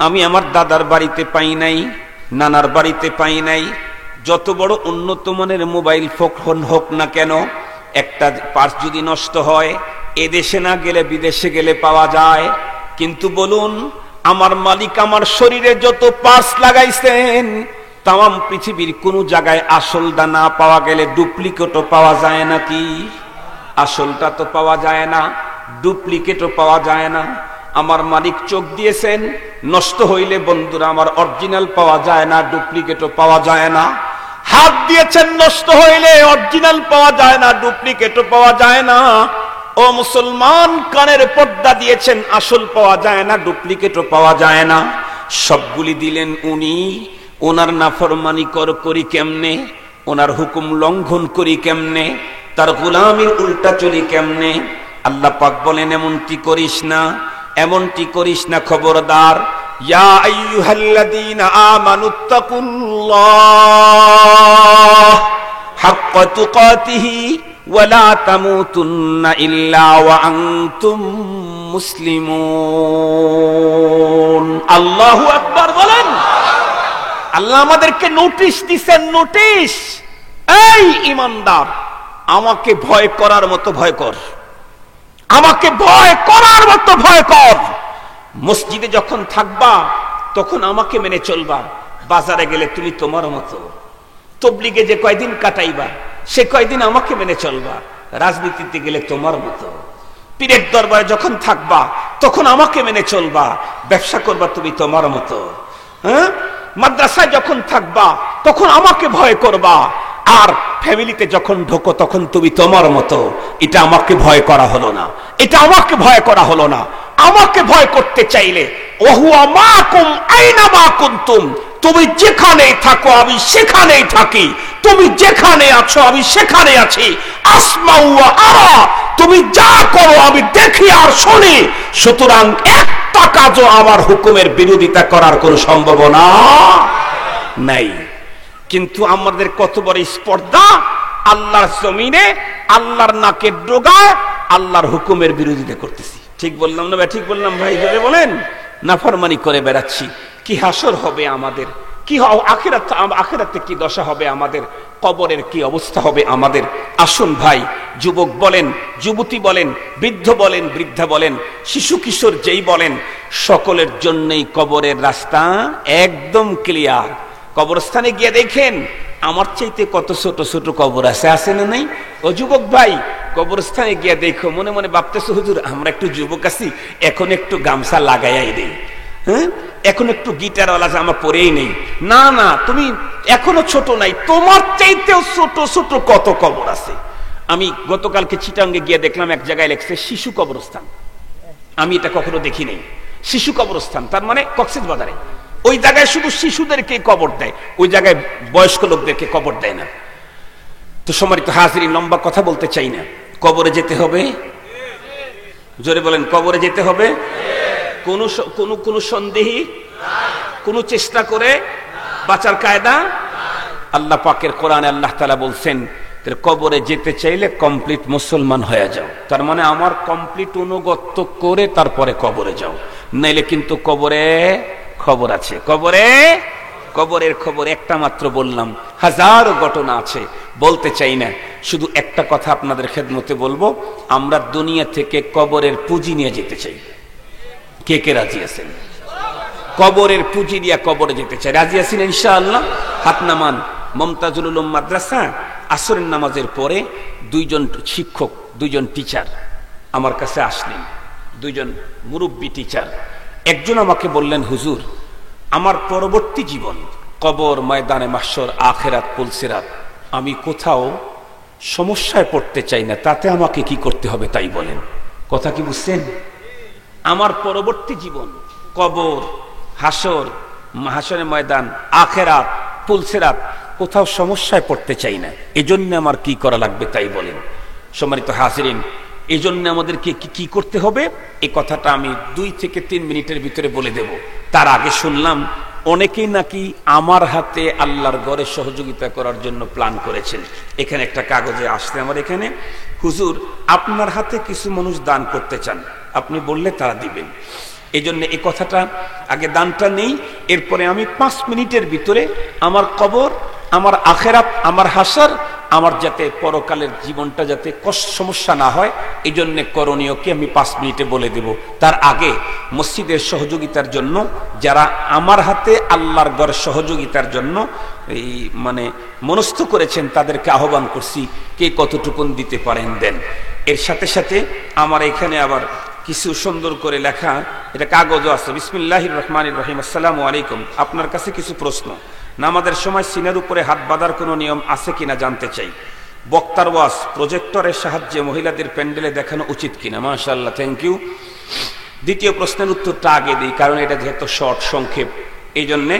আমি আমার দাদার বাড়িতে পাই নাই, নানার বাড়িতে পাই নাই। যত বড় উন্নত মানের মোবাইল ফোন হোক না কেন, একটা পার্স যদি নষ্ট হয় এদেশে না গেলে বিদেশে গেলে পাওয়া যায়। কিন্তু বলুন, আমার মালিক আমার শরীরে যত পার্স লাগাইছেন, তাম পৃথিবীর কোন জায়গায় আসলটা না পাওয়া গেলে ডুপ্লিকেটও পাওয়া যায় নাকি? আসলটা তো পাওয়া যায় না, ডুপ্লিকেটও পাওয়া যায় না। আমার মালিক চোখ দিয়েছেন, নষ্ট হইলে বন্ধুরা আমার অরিজিনাল পাওয়া যায় না, ডুপ্লিকেটও পাওয়া যায় না। হাত দিয়েছেন, নষ্ট হইলে অরিজিনাল পাওয়া যায় না, ডুপ্লিকেটও পাওয়া যায় না। ও মুসলমান, কানের পর্দা দিয়েছেন, আসল পাওয়া যায় না, ডুপ্লিকেটও পাওয়া যায় না। সবগুলি দিলেন উনি, ওনার নাফরমানি করি কেমনে? ওনার হুকুম লঙ্ঘন করি কেমনে? তার গোলামির উল্টা চলি কেমনে? আল্লাহ পাক বলেন, এমনটি করিস না, এমনটি করিস না, খবরদার। ইয়া আইয়ুহাল্লাযীনা আমানুত্তাকুল্লাহ হাক্কা তুকাতিহি ওয়া লা তামুতুন্না ইল্লা ওয়া আনতুম মুসলিমুন। আল্লাহু আকবার বলেন। আল্লাহ আমাদেরকে নোটিশ দিচ্ছেন, নোটিশ। এই ইমানদার, আমাকে ভয় করার মতো ভয় কর, আমাকে ভয় করার মতো ভয় কর। মসজিদে যখন থাকবা তখন আমাকে মেনে চলবা, বাজারে গেলে তুমি তোমার মতো, তবলিগে যে কয়দিন কাটাইবা সে কয়দিন আমাকে মেনে চলবা, রাজনীতিতে গেলে তোমার মতো, পীরের দরবারে যখন থাকবা তখন আমাকে মেনে চলবা, ব্যবসা করবা তুমি তোমার মতো, হ্যাঁ, মাদ্রাসায় যখন থাকবা তখন আমাকে ভয় করবা, আর ফ্যামিলিতে যখন ঢোকো তখন তুমি তোমার মতো। এটা আমাকে ভয় করা হলো না, এটা আমাকে ভয় করা হলো না। আমাকে ভয় করতে চাইলে ওহুয়া মাকুম আইনামা কুনতুম, তুমি যেখানেই থাকো আমি সেখানেই থাকি, তুমি যেখানে আছো আমি সেখানে আছি। আসমাউ ওয়া আরা, তুমি যা করো আমি দেখি আর শুনি। সুতরাং একটা কাজও আমার হুকুমের বিরোধিতা করার কোনো সম্ভাবনা নাই। কিন্তু আমাদের কত বড় স্পর্ধা, আল্লাহর জমিনে আল্লাহর নাকের ডোগায় আল্লাহর হুকুমের বিরোধিতা করতেছি। ঠিক বললাম না ভাই? ঠিক বললাম ভাই? যদি বলেন নাফরমানি করে বেড়াচ্ছি, কি হাসর হবে আমাদের, কি আখিরাতে কি দশা হবে আমাদের, কবরের কি অবস্থা হবে আমাদের। আসুন ভাই, যুবক বলেন, যুবতী বলেন, বৃদ্ধ বলেন, বৃদ্ধা বলেন, শিশু কিশোর যেই বলেন, সকলের জন্যই কবরের রাস্তা একদম ক্লিয়ার। কবরস্থানে গিয়ে দেখেন আমার চাইতে কত ছোট ছোট কবর আছে না নাই? ও যুবক ভাই, কবরস্থানে গিয়ে দেখো, মনে মনে ভাবতেছো হুজুর আমরা একটু যুবক আছি, এখন একটু গামছা লাগাইয়াই দেই, হ্যাঁ, এখন একটু গিটারওয়ালা জামা পরেই নেই। না না, তুমি এখনো ছোট নাই, তোমার চাইতেও ছোট ছোট কত কবর আছে। আমি গতকালকে চিটাঙ্গে গিয়ে দেখলাম এক জায়গায় লেখছে শিশু কবরস্থান। আমি এটা কখনো দেখি নাই, শিশু কবরস্থান, তার মানে কক্সবাজারে। ওই জায়গায় শুধু শিশুদেরকে কবর দেয়, ওই জায়গায় বয়স্ক লোকদেরকে কবর দেয় না। তো সম্মানিত হাজিরিন, লম্বা কথা বলতে চাই না, কবরে যেতে হবে। জোরে বলেন, কবরে যেতে হবে। কোন সন্দেহী, কোন চেষ্টা করে বাঁচার কায়দা? আল্লাহ পাকের কোরআনে আল্লাহ তাআলা বলছেন, কবরে যেতে চাইলে কমপ্লিট মুসলমান হয়ে যাও। তার মানে আমার কমপ্লিট অনুগত্য করে তারপরে কবরে যাও, নাইলে কিন্তু কবরে খবর আছে। কবরের খবর একটা মাত্র বললাম, হাজারো ঘটনা আছে, বলতে চাই না। শুধু একটা কথা আপনাদের খেদমতে বলবো, আমরা দুনিয়া থেকে কবরের পুঁজি নিয়ে যেতে চাই। কে কে রাজি আছেন? কবরের পুঁজি দিয়ে কবরে যেতে চাই, রাজি আছেন ইনশাআল্লাহ? হাত নামান। মমতাজুল উলুম মাদ্রাসা আসরের নামাজের পরে দুইজন শিক্ষক, দুইজন টিচার আমার কাছে আসলেন, দুইজন মুরব্বী টিচার। একজন আমাকে বললেন, হুজুর আমার পরবর্তী জীবন কবর, ময়দানে মাহশর, আখিরাত, পুলসিরাত, আমি কোথাও সমস্যায় পড়তে চাই না, তাতে আমাকে কি করতে হবে তাই বলেন। কথা কি বুঝছেন? আমার পরবর্তী জীবন কবর, হাসর, হাসরের ময়দান, আখিরাত, পুলসিরাত, কোথাও সমস্যায় পড়তে চাই না, এজন্য আমার কি করা লাগবে তাই বলেন। সম্মানিত হাজিরিন, এই জন্য আমাদেরকে কি করতে হবে, এই কথাটা আমি 2 থেকে 3 মিনিটের ভিতরে বলে দেব। তার আগে শুনলাম অনেকেই নাকি আমার হাতে আল্লাহর ঘরে সহযোগিতা করার জন্য প্ল্যান করেছেন। এখানে একটা কাগজে আসছে আমার এখানে, হুজুর আপনার হাতে কিছু মানুষ দান করতে চান, আপনি বললে তারা দিবেন। এই জন্য এই কথাটা আগে দানটা নেই, এরপরে আমি 5 মিনিটের ভিতরে আমার কবর, আমার আখিরাত, আমার হাসর, আমার যাতে পরকালের জীবনটা যাতে কষ্ট সমস্যা না হয়, এই জন্য করণীয়কে আমি 5 মিনিটে বলে দেব। তার আগে মসজিদের সহযোগিতার জন্য যারা আমার হাতে আল্লাহর ঘর সহযোগিতার জন্য এই মানে মনস্থ করেছেন, তাদেরকে আহ্বান করছি, কে কতটুকুন দিতে পারেন দেন। এর সাথে সাথে আমার এখানে আবার কিছু সুন্দর করে লেখা, এটা কাগজও আছে। বিসমিল্লাহির রহমানির রহিম। আসসালামু আলাইকুম, আপনার কাছে কিছু প্রশ্ন। নামাজের সময় সিনের উপরে হাত বাঁধার কোনো নিয়ম আছে কিনা জানতে চাই। বক্তার ওয়াজ প্রজেক্টরের সাহায্যে মহিলাদের প্যান্ডেলে দেখানো উচিত কিনা? মাশাআল্লাহ, থ্যাংক ইউ। দ্বিতীয় প্রশ্নের উত্তরটা আগে দিই, কারণ এটা যেহেতু শর্ট, সংক্ষেপ, এই জন্যে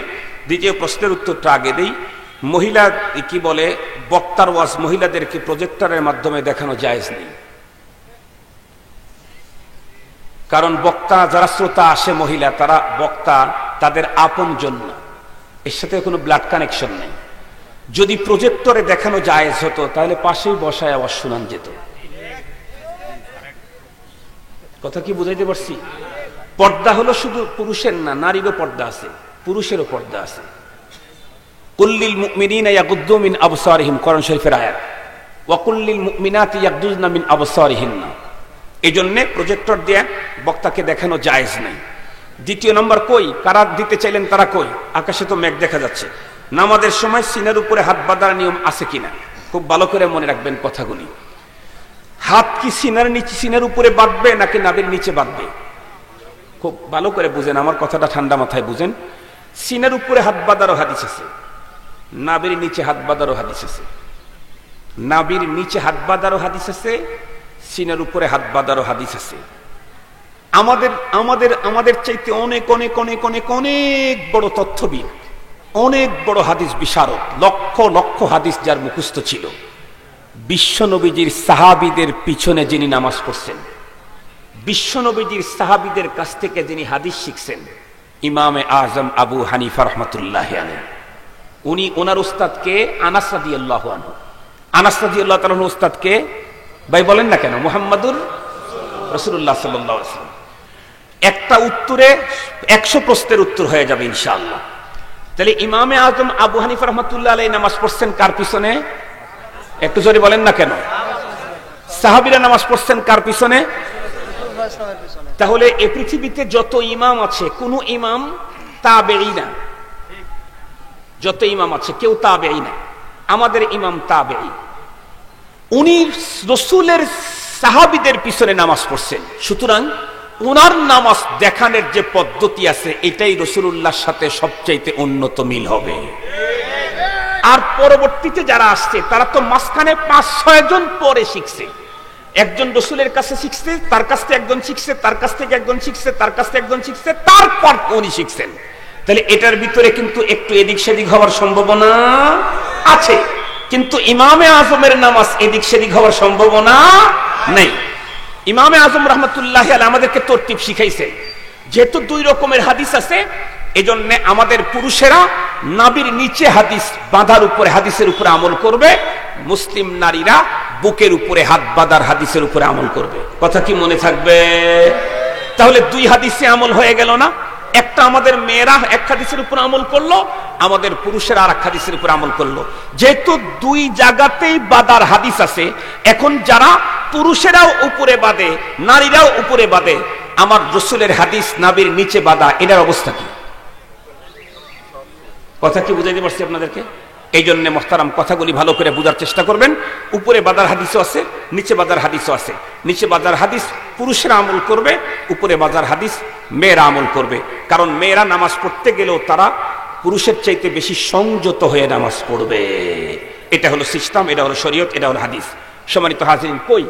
দ্বিতীয় প্রশ্নের উত্তরটা আগে দিই। মহিলা কি বলে, বক্তার ওয়াজ মহিলাদেরকে প্রজেক্টরের মাধ্যমে দেখানো জায়েজ নেই। কারণ বক্তা যারা শ্রোতা আসে মহিলা, তারা বক্তা তাদের আপন জন্য, এর সাথে কোনো ব্লাড কানেকশন নেই। যদি প্রজেক্টরে দেখানো জায়েজ হতো তাহলে পাশেই বসায় আওয়াজ শোনান যেত। কথা কি বুঝাইতে পারছি? পর্দা হলো শুধু পুরুষের না, নারীরও পর্দা আছে, পুরুষেরও পর্দা আছে। কুল্লিল মুমিনিনা ইয়াগুদ্দু মিন আবসারিহিম, কোরআন শরীফের আয়াত, ওয়া কুল্লিল মুমিনাতি ইয়াগদুজনা মিন আবসারিহিন্না। এজন্য প্রজেক্টর দিয়ে বক্তাকে দেখানো জায়েজ নেই। দ্বিতীয় নম্বর, কই কারা দিতে চাইলেন তারা কই? আকাশে তো মেঘ দেখা যাচ্ছে। নামাজের সময় সিনার উপরে হাত বাঁধার নিয়ম আছে কিনা খুব ভালো করে মনে রাখবেন কথাগুলি। হাত কি সিনার নিচে, সিনার উপরে বাঁধবে নাকি নাভির নিচে বাঁধবে? খুব ভালো করে বুঝেন, আমার কথাটা ঠান্ডা মাথায় বুঝেন। সিনার উপরে হাত বাঁধারও হাদিস আছে, নাভির নিচে হাত বাঁধারও হাদিস আছে। নাভির নিচে হাত বাঁধারও হাদিস আছে, সিনার উপরে হাত বাঁধারও হাদিস আছে। আমাদের আমাদের আমাদের চাইতে অনেক অনেক অনেক অনেক অনেক বড় তথ্যবিদ, অনেক বড় হাদিস বিশারদ, লক্ষ লক্ষ হাদিস যার মুখস্থ ছিল, বিশ্বনবীজির সাহাবীদের পিছনে যিনি নামাজ পড়ছেন, বিশ্বনবীজির সাহাবীদের কাছ থেকে যিনি হাদিস শিখছেন, ইমামে আজম আবু হানিফা রাহমাতুল্লাহি আলাইহি। উনি ওনার উস্তাদকে আনাস রাদিয়াল্লাহু আনহু, আনাস রাদিয়াল্লাহু তাআলা উস্তাদকে ভাই বলেন না কেন, মুহাম্মাদুর রাসূলুল্লাহ সাল্লাল্লাহু আলাইহি ওয়াসাল্লাম। একটা উত্তরে 100 প্রশ্নের উত্তর হয়ে যাবে ইনশাআল্লাহ। তাহলে ইমামে আজম আবু হানিফা রাহমাতুল্লাহি আলাইহি নামাজ পড়ছেন কার পিছনে? একটু জোরে বলেন না কেন? সাহাবীরা নামাজ পড়ছেন কার পিছনে? তাহলে এই পৃথিবীতে যত ইমাম আছে কোন ইমাম তাবেঈ না, যত ইমাম আছে কেউ তাবেঈ না। আমাদের ইমাম তাবেঈ, উনি রাসূলের সাহাবীদের পিছনে নামাজ পড়ছেন। সুতরাং ওনার নামাজ দেখানোর যে পদ্ধতি আছে এটাই রাসূলুল্লাহর সাথে সবচাইতে উন্নত মিল হবে। আর পরবর্তীতে যারা আসছে তারা তো মাঝখানে 5-6 জন পরে শিখছে। একজন রাসূলের কাছে শিখছে, তার কাছ থেকে একজন শিখছে, তার কাছ থেকে একজন শিখছে, তার কাছ থেকে একজন শিখছে, তারপর উনি শিখছেন। তাহলে এটার ভিতরে কিন্তু একটু এদিক সেদিক হওয়ার সম্ভাবনা আছে, কিন্তু ইমামে আজমের নামাজ এদিক সেদিক হওয়ার সম্ভাবনা নেই। ইমামে আজম রাহমাতুল্লাহি আলাইহি আমাদেরকে তরতিব শিখাইছে। যেহেতু 2 রকমের হাদিস আছে, এজন্য আমাদের পুরুষেরা নাভির নিচে হাদিস বাঁধার উপরে, হাদিসের উপরে আমল করবে, মুসলিম নারীরা বুকের উপরে হাত বাঁধার হাদিসের উপরে আমল করবে। কথা কি মনে থাকবে? তাহলে 2 হাদিসে আমল হয়ে গেল না? একটা আমাদের মেয়েরা এক হাদিসের উপর আমল করলো, আমাদের পুরুষেরা আর এক হাদিসের উপর আমল করলো। যেহেতু 2 জায়গাতেই বাঁধার হাদিস আছে, এখন যারা পুরুষেরাও উপরে বাঁধে, নারীরাও উপরে বাঁধে, আমার রাসূলের হাদিস নাভির নিচে বাঁধা, এটার অবস্থা কি? কথা কি বুঝাইতে পারছি আপনাদেরকে? এই জন্য মোহতারাম কথাগুলি ভালো করে বোঝার চেষ্টা করবেন। উপরে বাঁধার হাদিসও আছে, নিচে বাঁধার হাদিসও আছে। নিচে বাঁধার হাদিস পুরুষেরা আমল করবে, উপরে বাঁধার হাদিস মেয়েরা আমল করবে। কারণ মেয়েরা নামাজ পড়তে গেলেও তারা পুরুষের চাইতে বেশি সংযত হয়ে নামাজ পড়বে। এটা হলো সিস্টেম, এটা হলো শরীয়ত, এটা হলো হাদিস। সম্মানিত হাজিরিন, কই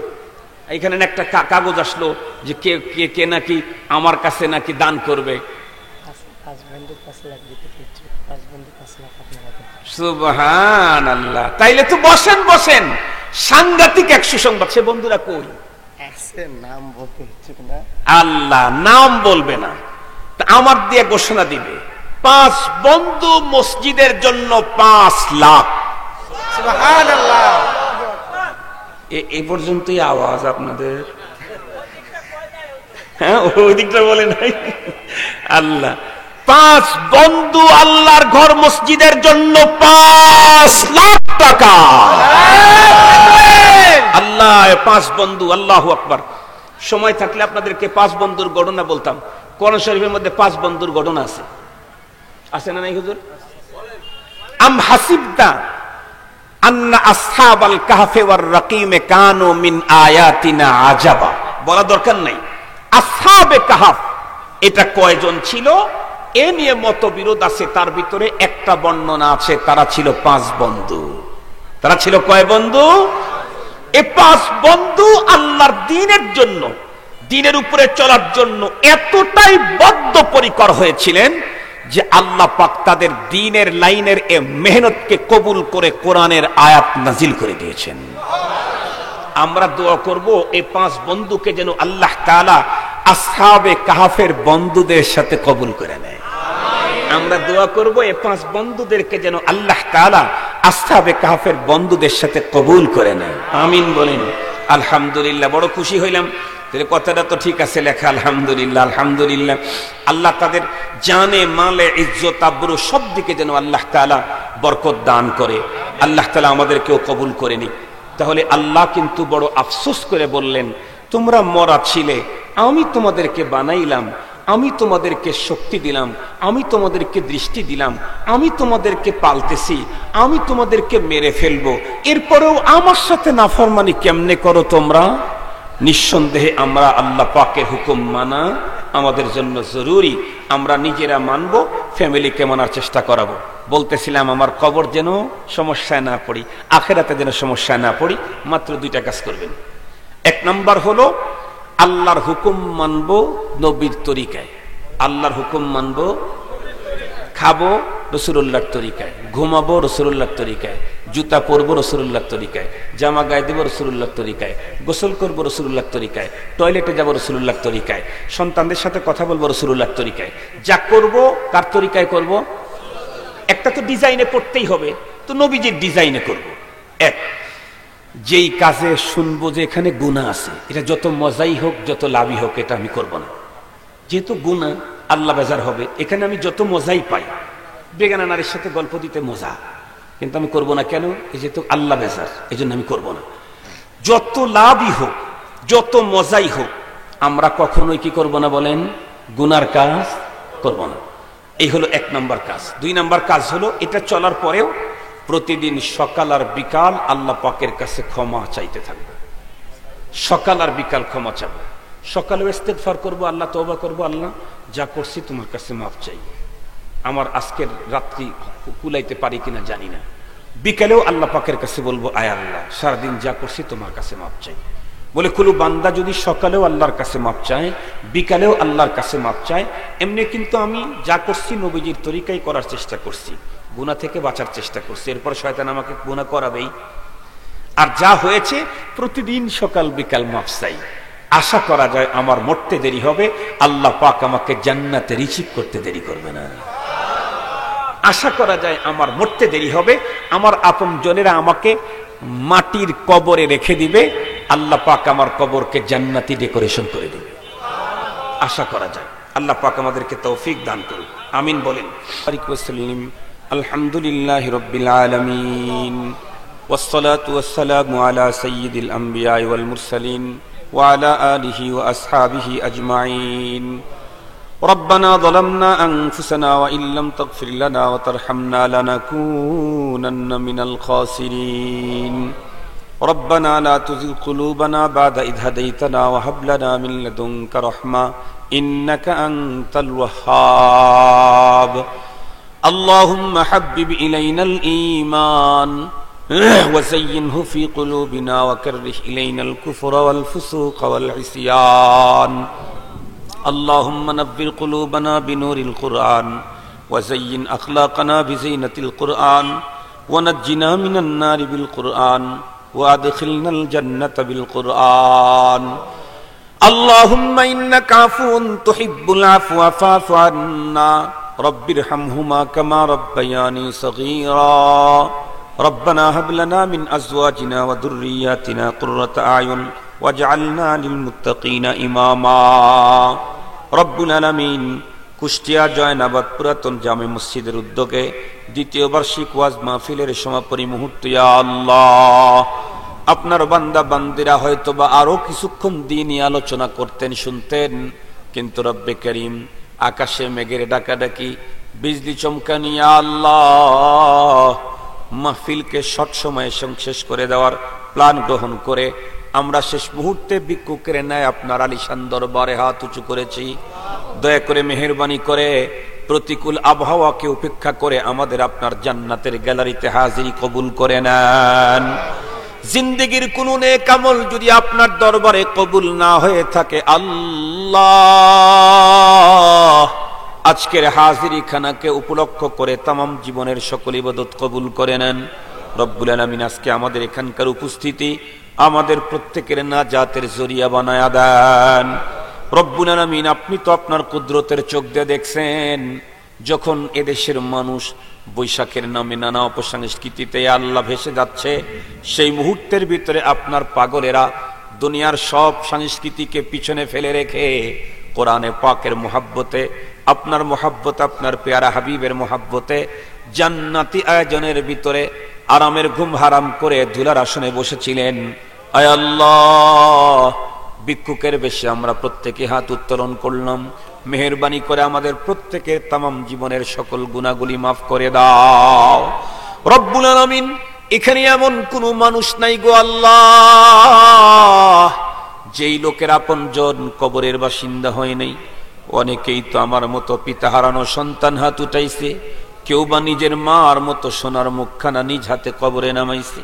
এখানে একটা কাগজ আসলো যে কে কে কে নাকি আমার কাছে নাকি দান করবে। সুবহানাল্লাহ। তাইলে তো বসেন বসেন, সাংঘাতিক এক সুসংবাদ। সে বন্ধুরা কই? নাম বলতে হচ্ছে না, আল্লাহ নাম বলবে না, আমার দিয়ে ঘোষণা দিবে 5 বন্ধু মসজিদের জন্য 5 লাখ। সুবহানাল্লাহ। এই পর্যন্তই আওয়াজ আপনাদের? হ্যাঁ, ওই দিকটা বলে নাই। আল্লাহ 5 বন্ধু আল্লাহর ঘর মসজিদের জন্য 5 লাখ টাকা। আল্লাহ 5 বন্ধু, আল্লাহু আকবার। সময় থাকলে আপনাদেরকে 5 বন্ধুর ঘটনা বলতাম। কোরআন শরীফের মধ্যে 5 বন্ধুর ঘটনা আছে, আছে না নাই হুজুর? আম হাসিবতা আন্না আসহাবাল কাহফি ওয়ার রাকিম কানু মিন আয়াতিনা আজাবা। বলা দরকার নাই আসহাবে কাহফ এটা কয়জন ছিল এ নিয়ে মতবিরোধ আছে। তার ভিতরে একটা বর্ণনা আছে, তারা ছিল 5 বন্ধু। তারা ছিল কয় বন্ধু? এই 5 বন্ধু আল্লাহর দ্বীনের জন্য, দ্বীনের উপরে চলার জন্য এতটাই বদ্ধপরিকর হয়েছিলেন যে আল্লাহ পাক তাদের দ্বীনের লাইনের এ মেহনতকে কবুল করে কোরআনের আয়াত নাজিল করে দিয়েছেন। আমরা দোয়া করব এই 5 বন্ধুকে যেন আল্লাহ তাআলা আসহাবে কাহফের বন্ধুদের সাথে কবুল করে নেয়। আমরা দোয়া করব এই 5 বন্ধুদেরকে যেন আল্লাহ তাআলা আসহাবে কাহফের বন্ধুদের সাথে কবুল করে নেয়। আমিন বলেন। আলহামদুলিল্লাহ, বড় খুশি হইলাম তাহলে কথাটা তো ঠিক আছে লেখা, আলহামদুলিল্লাহ আলহামদুলিল্লাহ। আল্লাহ তাদের জানে মালে ইজ্জত আবরু সব দিকে যেন আল্লাহ তাআলা বরকত দান করে, আল্লাহ তাআলা আমাদেরকেও কবুল করে নিক। তাহলে আল্লাহ কিন্তু বড় আফসোস করে বললেন, তোমরা মরা ছিলে, আমি তোমাদেরকে বানাইলাম, আমি তোমাদেরকে শক্তি দিলাম, আমি তোমাদেরকে দৃষ্টি দিলাম, আমি তোমাদেরকে পালতেছি, আমি তোমাদেরকে মেরে ফেলবো, এরপরেও আমার সাথে নাফরমানি কেমনে করো তোমরা? নিঃসন্দেহে আমরা আল্লাহ পাকের হুকুম মানা আমাদের জন্য জরুরি। আমরা নিজেরা মানবো, ফ্যামিলিকে মানার চেষ্টা করাবো। বলতেছিলাম আমার কবর যেন সমস্যায় না পড়ি, আখেরাতে যেন সমস্যায় না পড়ি। মাত্র দুইটা কাজ করবেন। এক নাম্বার হলো আল্লাহর হুকুম মানবো নবীর তরিকায়, আল্লাহর হুকুম মানবো, খাবো রাসূলুল্লাহর তরিকায়, ঘুমাবো রাসূলুল্লাহর তরিকায়, জুতা পরবো রাসূলুল্লাহর তরিকায়, জামা গায়ে দেবো রাসূলুল্লাহর তরিকায়, গোসল করবো রাসূলুল্লাহর তরিকায়, টয়লেটে যাবো রাসূলুল্লাহর তরিকায়, সন্তানদের সাথে কথা বলবো রাসূলুল্লাহর তরিকায়। যা করবো কার তরিকায় করব? একটা তো ডিজাইনে পড়তেই হবে, তো নবীজির ডিজাইনে করব। এক, যেই কাজে শুনবো যে এখানে গুনাহ আছে, এটা যত মজাই হোক যত লাভই হোক, এটা আমি করব না। যেহেতু গুনাহ, আল্লাহ বেজার হবে, এখানে আমি যত মজাই পাই, বেগানা নারীর সাথে গল্প দিতে মজা, কিন্তু আমি করব না। কেন? এই যেহেতু আল্লাহ বেজার, এই জন্য আমি করব না। যত লাভই হোক যত মজাই হোক, আমরা কখনোই কি করব না বলেন? গুনার কাজ করব না। এই হলো এক নাম্বার কাজ। দুই নাম্বার কাজ হলো এটা চলার পরেও প্রতিদিন সকাল আর বিকাল আল্লাহ পাকের কাছে ক্ষমা চাইতে থাকবে। সকাল আর বিকাল ক্ষমা চাবো। সকালে ইস্তেগফার করবো, আল্লাহ তওবা করবো, আল্লাহ যা করছি তোমার কাছে মাফ চাই, আমার আজকের রাত্রি কুলাইতে পারি কিনা জানি না। বিকালেও আল্লাহ পাকের কাছে বলবো, আয় আল্লাহ সারাদিন যা করছি তোমার কাছে মাফ চাই। বলে কোনো বান্দা যদি সকালেও আল্লাহর কাছে মাফ চায়, বিকালেও আল্লাহর কাছে মাফ চায়, এমনি কিন্তু আমি যা করছি নবীজির তরিকায় করার চেষ্টা করছি, গুনাহ থেকে বাঁচার চেষ্টা করছি, এরপর শয়তান আমাকে গুনাহ করাবেই। আর যা হয়েছে প্রতিদিন সকাল বিকাল মাফ চাই। আশা করা যায় আমার মরতে দেরি হবে, আল্লাহ পাক আমাকে জান্নাতে রিসিভ করতে দেরি করবে না। আশা করা যায় আমার মরতে দেরি হবে, আমার আপন জনেরা আমাকে মাটির কবরে রেখে দিবে, আল্লাহ পাক আমার কবরকে জান্নাতি ডেকোরেশন করে দিবে। আশা করা যায়। আল্লাহ পাক আমাদেরকে তৌফিক দান করুন, আমিন বলেন। আলহামদুলিল্লাহি রাব্বিল আলামিন, ওয়াসসালাতু ওয়াসসালামু আলা সাইয়্যিদিল আমবিয়া ওয়াল মুরসালিন ওয়া আলা আলিহি ওয়া আসহাবিহি আজমাইন। ربنا ظلمنا أنفسنا وإن لم تغفر لنا وترحمنا لنكونن من الخاسرين. ربنا لا تزغ قلوبنا بعد إذ هديتنا وهب لنا من لدنك رحمة إنك أنت الوهاب. اللهم حبب إلينا الإيمان وزينه في قلوبنا وكره إلينا الكفر والفسوق والعصيان. اللهم نبّر قلوبنا بنور القرآن وزين أخلاقنا بزينة القرآن ونجنا من النار بالقرآن وأدخلنا الجنة بالقرآن. اللهم إنك عفو تحب العفو فاعف عنا. رب ارحمهما كما ربياني صغيرا. ربنا هب لنا من أزواجنا وذرياتنا قرة أعين واجعلنا للمتقين إماما. রব্বুল আলামিন কুষ্টিয়া জয়নাবাদ পুরাতন জামে মসজিদের উদ্যোগে দ্বিতীয় বার্ষিক ওয়াজ মাহফিলের সমাপনী মুহূর্তে ইয়া আল্লাহ, আপনার বান্দা বান্দিরা হয়তোবা আরো কিছুক্ষণ দিনই আলোচনা করতেন, শুনতেন, কিন্তু রব্বে করিম আকাশে মেঘের ডাকাডাকি, বিজলি চমকানি, ইয়া আল্লাহ মাহফিলকে শর্ট সময়ে শেষ করে দেওয়ার প্ল্যান গ্রহণ করে আমরা শেষ মুহূর্তে ভিক্ষুকের ন্যায় আপনার আলিশান দরবারে হাত উঁচু করেছি। দয়া করে মেহেরবানি করে প্রতিকূল আবহাওয়াকে উপেক্ষা করে আমাদের আপনার জান্নাতের গ্যালারিতে হাজিরি কবুল করে নেন। জিন্দেগীর কোন নেক আমল যদি আপনার দরবারে কবুল না হয়ে থাকে, আল্লাহ আজকের হাজিরি খানাকে উপলক্ষ করে তামাম জীবনের সকল ইবাদত কবুল করে নেন। রব্বুল আলামিন আজকে আমাদের এখানকার উপস্থিতি আমাদের প্রত্যেকের নাজাতের জরিয়া বানায়া দেন। রব্বুল আলামিন আপনি তো আপনার কুদরতের চোখ দিয়ে দেখছেন, যখন এদেশের মানুষ বৈশাখের নামে নানা অপসংস্কৃতিতে আল্লাহ ভেসে যাচ্ছে, সেই মুহূর্তের ভিতরে আপনার পাগলেরা দুনিয়ার সব সংস্কৃতিকে পিছনে ফেলে রেখে কোরআনে পাকের মুহাব্বতে, আপনার মুহাব্বতে, আপনার পেয়ারা হাবিবের মুহাব্বতে জান্নাতি আয়োজনের ভিতরে আরামের ঘুম হারাম করে ধুলার আসনে বসেছিলেন। আয় আল্লাহ, ভিক্ষুকের বেশে আমরা প্রত্যেকে হাত উত্তোলন করলাম, মেহেরবানি করে আমাদের প্রত্যেকের তামাম জীবনের সকল গুনাহগুলি মাফ করে দাও রব্বুল আলামিন। এখানে এমন কোন মানুষ নাই গো আল্লাহ যেই লোকের আপনজন কবরের বাসিন্দা হয় নাই। অনেকেই তো আমার মতো পিতা হারানো সন্তান হাত উঠাইছে, কেউ বা নিজের মার মতো সোনার মুখখানা নিজ হাতে কবরে নামাইছে,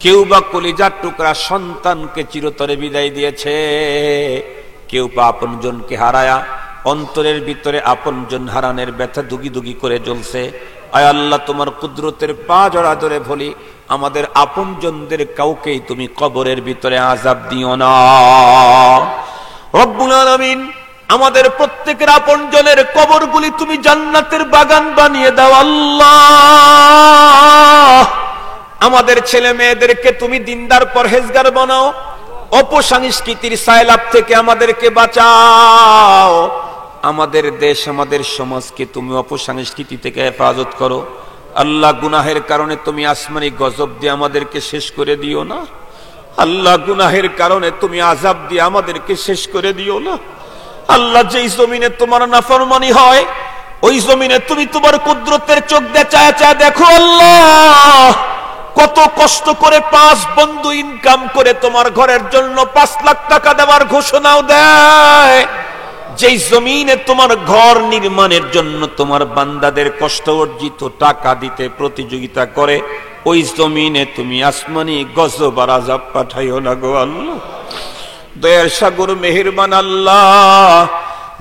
কেউ বা কলিজার টুকরা সন্তানকে চিরতরে বিদায় দিয়েছে, কেউ বা আপনজনকে হারায়া অন্তরের ভিতরে আপনজন হারানের ব্যথা দুগি দুগি করে জ্বলছে। আয় আল্লাহ, তোমার কুদরতের পা জড়া ধরে বলি, আমাদের আপনজনদের কাউকেই তুমি কবরের ভিতরে আযাব দিও না রব্বুল আলামিন। আমাদের প্রত্যেকের আপনজনের কবরগুলি তুমি জান্নাতের বাগান বানিয়ে দাও আল্লাহ। আমাদের ছেলে মেয়েদেরকে তুমি দিনদার পরহেজগার বানাও, অপসংস্কৃতির সায়লাভ থেকে আমাদেরকে বাঁচাও। আমাদের দেশ, আমাদের সমাজকে তুমি অপসংস্কৃতি থেকে হেফাজত করো আল্লাহ। গুনাহের কারণে তুমি আসমানি গজব দিয়ে আমাদেরকে শেষ করে দিও না আল্লাহ। গুনাহের কারণে তুমি আযাব দিয়ে আমাদেরকে শেষ করে দিও না আল্লাহ। যেই জমিনে তোমার নাফরমানি হয়, ওই জমিনে তুমি তোমার কুদরতের চোখ দিয়ে চায়া চায়া দেখো আল্লাহ। কত কষ্ট করে 5 বন্ধু ইনকাম করে তোমার ঘরের জন্য 5 লাখ টাকা দেওয়ার ঘোষণাও দেয়। যেই জমিনে তোমার ঘর নির্মাণের জন্য তোমার বান্দাদের কষ্ট অর্জিত টাকা দিতে প্রতিযোগিতা করে, ওই জমিনে তুমি আসমানি গজব আর আযাব পাঠাইও না গো আল্লাহ। দয়ার সাগর মেহেরবান আল্লাহ,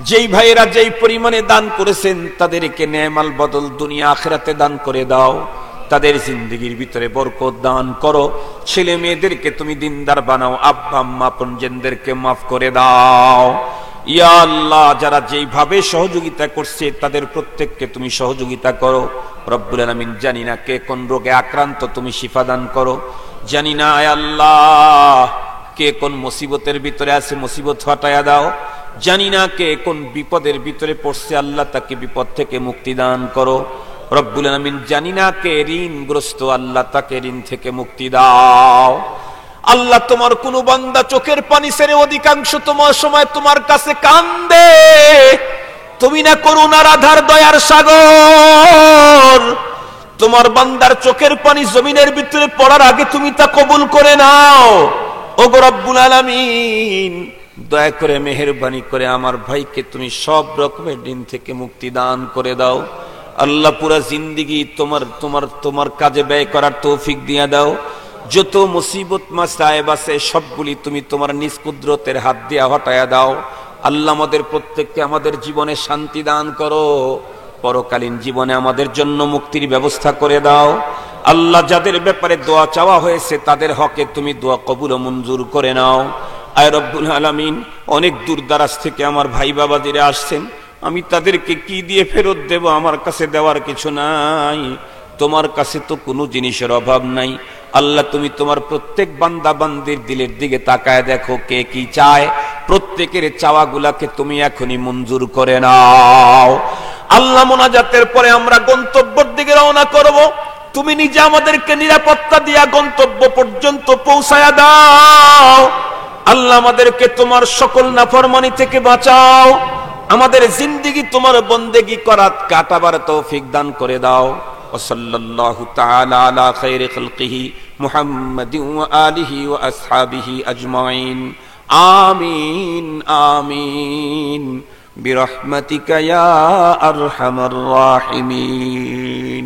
যেই ভাইয়েরা যেই পরিমাণে দান করেছেন তাদেরকে নেমাল বদল দুনিয়া আখিরাতে দান করে দাও। তাদের জিন্দেগির ভিতরে বরকত দান করো। ছেলে মেয়েদেরকে তুমি দিনদার বানাও। আব্বা আম্মা আপনজনদেরকে মাফ করে দাও ইয়া আল্লাহ। যারা যেইভাবে সহযোগিতা করছে তাদের প্রত্যেককে তুমি সহযোগিতা করো রব্বুল আলামিন। জানি না কে কোন রোগে আক্রান্ত, তুমি শিফা দান করো। জানি না আয় আল্লাহ কে কোন মুসিবতের ভিতরে আছে, মুসিবত হটায়া দাও। জানি না কে কোন বিপদের ভিতরে পড়ছে, আল্লাহ তাকে বিপদ থেকে মুক্তি দান করো রব্বুল আলামিন। জানি না কে ঋণগ্রস্ত, আল্লাহ তাকে ঋণ থেকে মুক্তি দাও আল্লাহ। তোমার কোন বান্দা চোখের পানি ছেড়ে অধিকাংশ তোমার সময় তোমার কাছে কান্দে, তুমি না করুণার আধার, দয়ার সাগর। তোমার বান্দার চোখের পানি জমিনের ভিতরে পড়ার আগে তুমি তা কবুল করে নাও ওগো রব্বুল আলামিন। দয়া করে মেহেরবানি করে আমার ভাইকে তুমি সব রকমের ঋণ থেকে মুক্তি দান করে দাও আল্লাহ। পুরা জিন্দেগি তোমার তোমার তোমার কাজে ব্যয় করার তৌফিক দিয়া দাও। যত মুসিবত মাসায়েব আছে সবগুলি তুমি তোমার নিজ কুদরতের হাত দিয়ে হটায়া দাও আল্লাহ। আমাদের প্রত্যেককে আমাদের জীবনে শান্তি দান করো, পরকালীন জীবনে আমাদের জন্য মুক্তির ব্যবস্থা করে দাও আল্লাহ। যাদের ব্যাপারে দোয়া চাওয়া হয়েছে তাদের হকে তুমি দোয়া কবুল ও মঞ্জুর করে নাও আয় রব্বুল আলামিন। অনেক দূর দারাজ থেকে আমার ভাই বাবাদিরা আসছেন, আমি তাদেরকে কি দিয়ে ফেরত দেব? আমার কাছে দেওয়ার কিছু নাই, তোমার কাছে তো কোনো জিনিসের অভাব নাই আল্লাহ। তুমি তোমার প্রত্যেক বান্দা বান্দির দিলের দিকে তাকায় দেখো কে কি চায়। প্রত্যেকের চাওয়াগুলাকে তুমি এখনই মঞ্জুর করে নাও আল্লাহ। মোনাজাতের পরে আমরা গন্তব্যের দিকে রওনা করব। তুমি নিজে আমাদেরকে নিরাপত্তা দিয়া গন্তব্য পর্যন্ত পৌঁছায়া দাও আল্লাহ। আমাদেরকে তোমার সকল নাফরমানি থেকে বাঁচাও। আমাদের জিন্দেগি তোমার বন্দেগি করাত কাটাবার তৌফিক দান করে দাও। ওয়াসাল্লাল্লাহু তাআলা আলা খায়রি খালকিহি মুহাম্মাদিন ওয়া আলিহি ওয়া আসহাবিহি আজমাইন। আমিন আমিন বিরহমাতিকা ইয়া আরহামার রাহিমিন।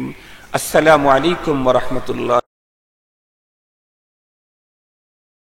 আসসালামু আলাইকুম ওয়া রাহমাতুল্লাহ।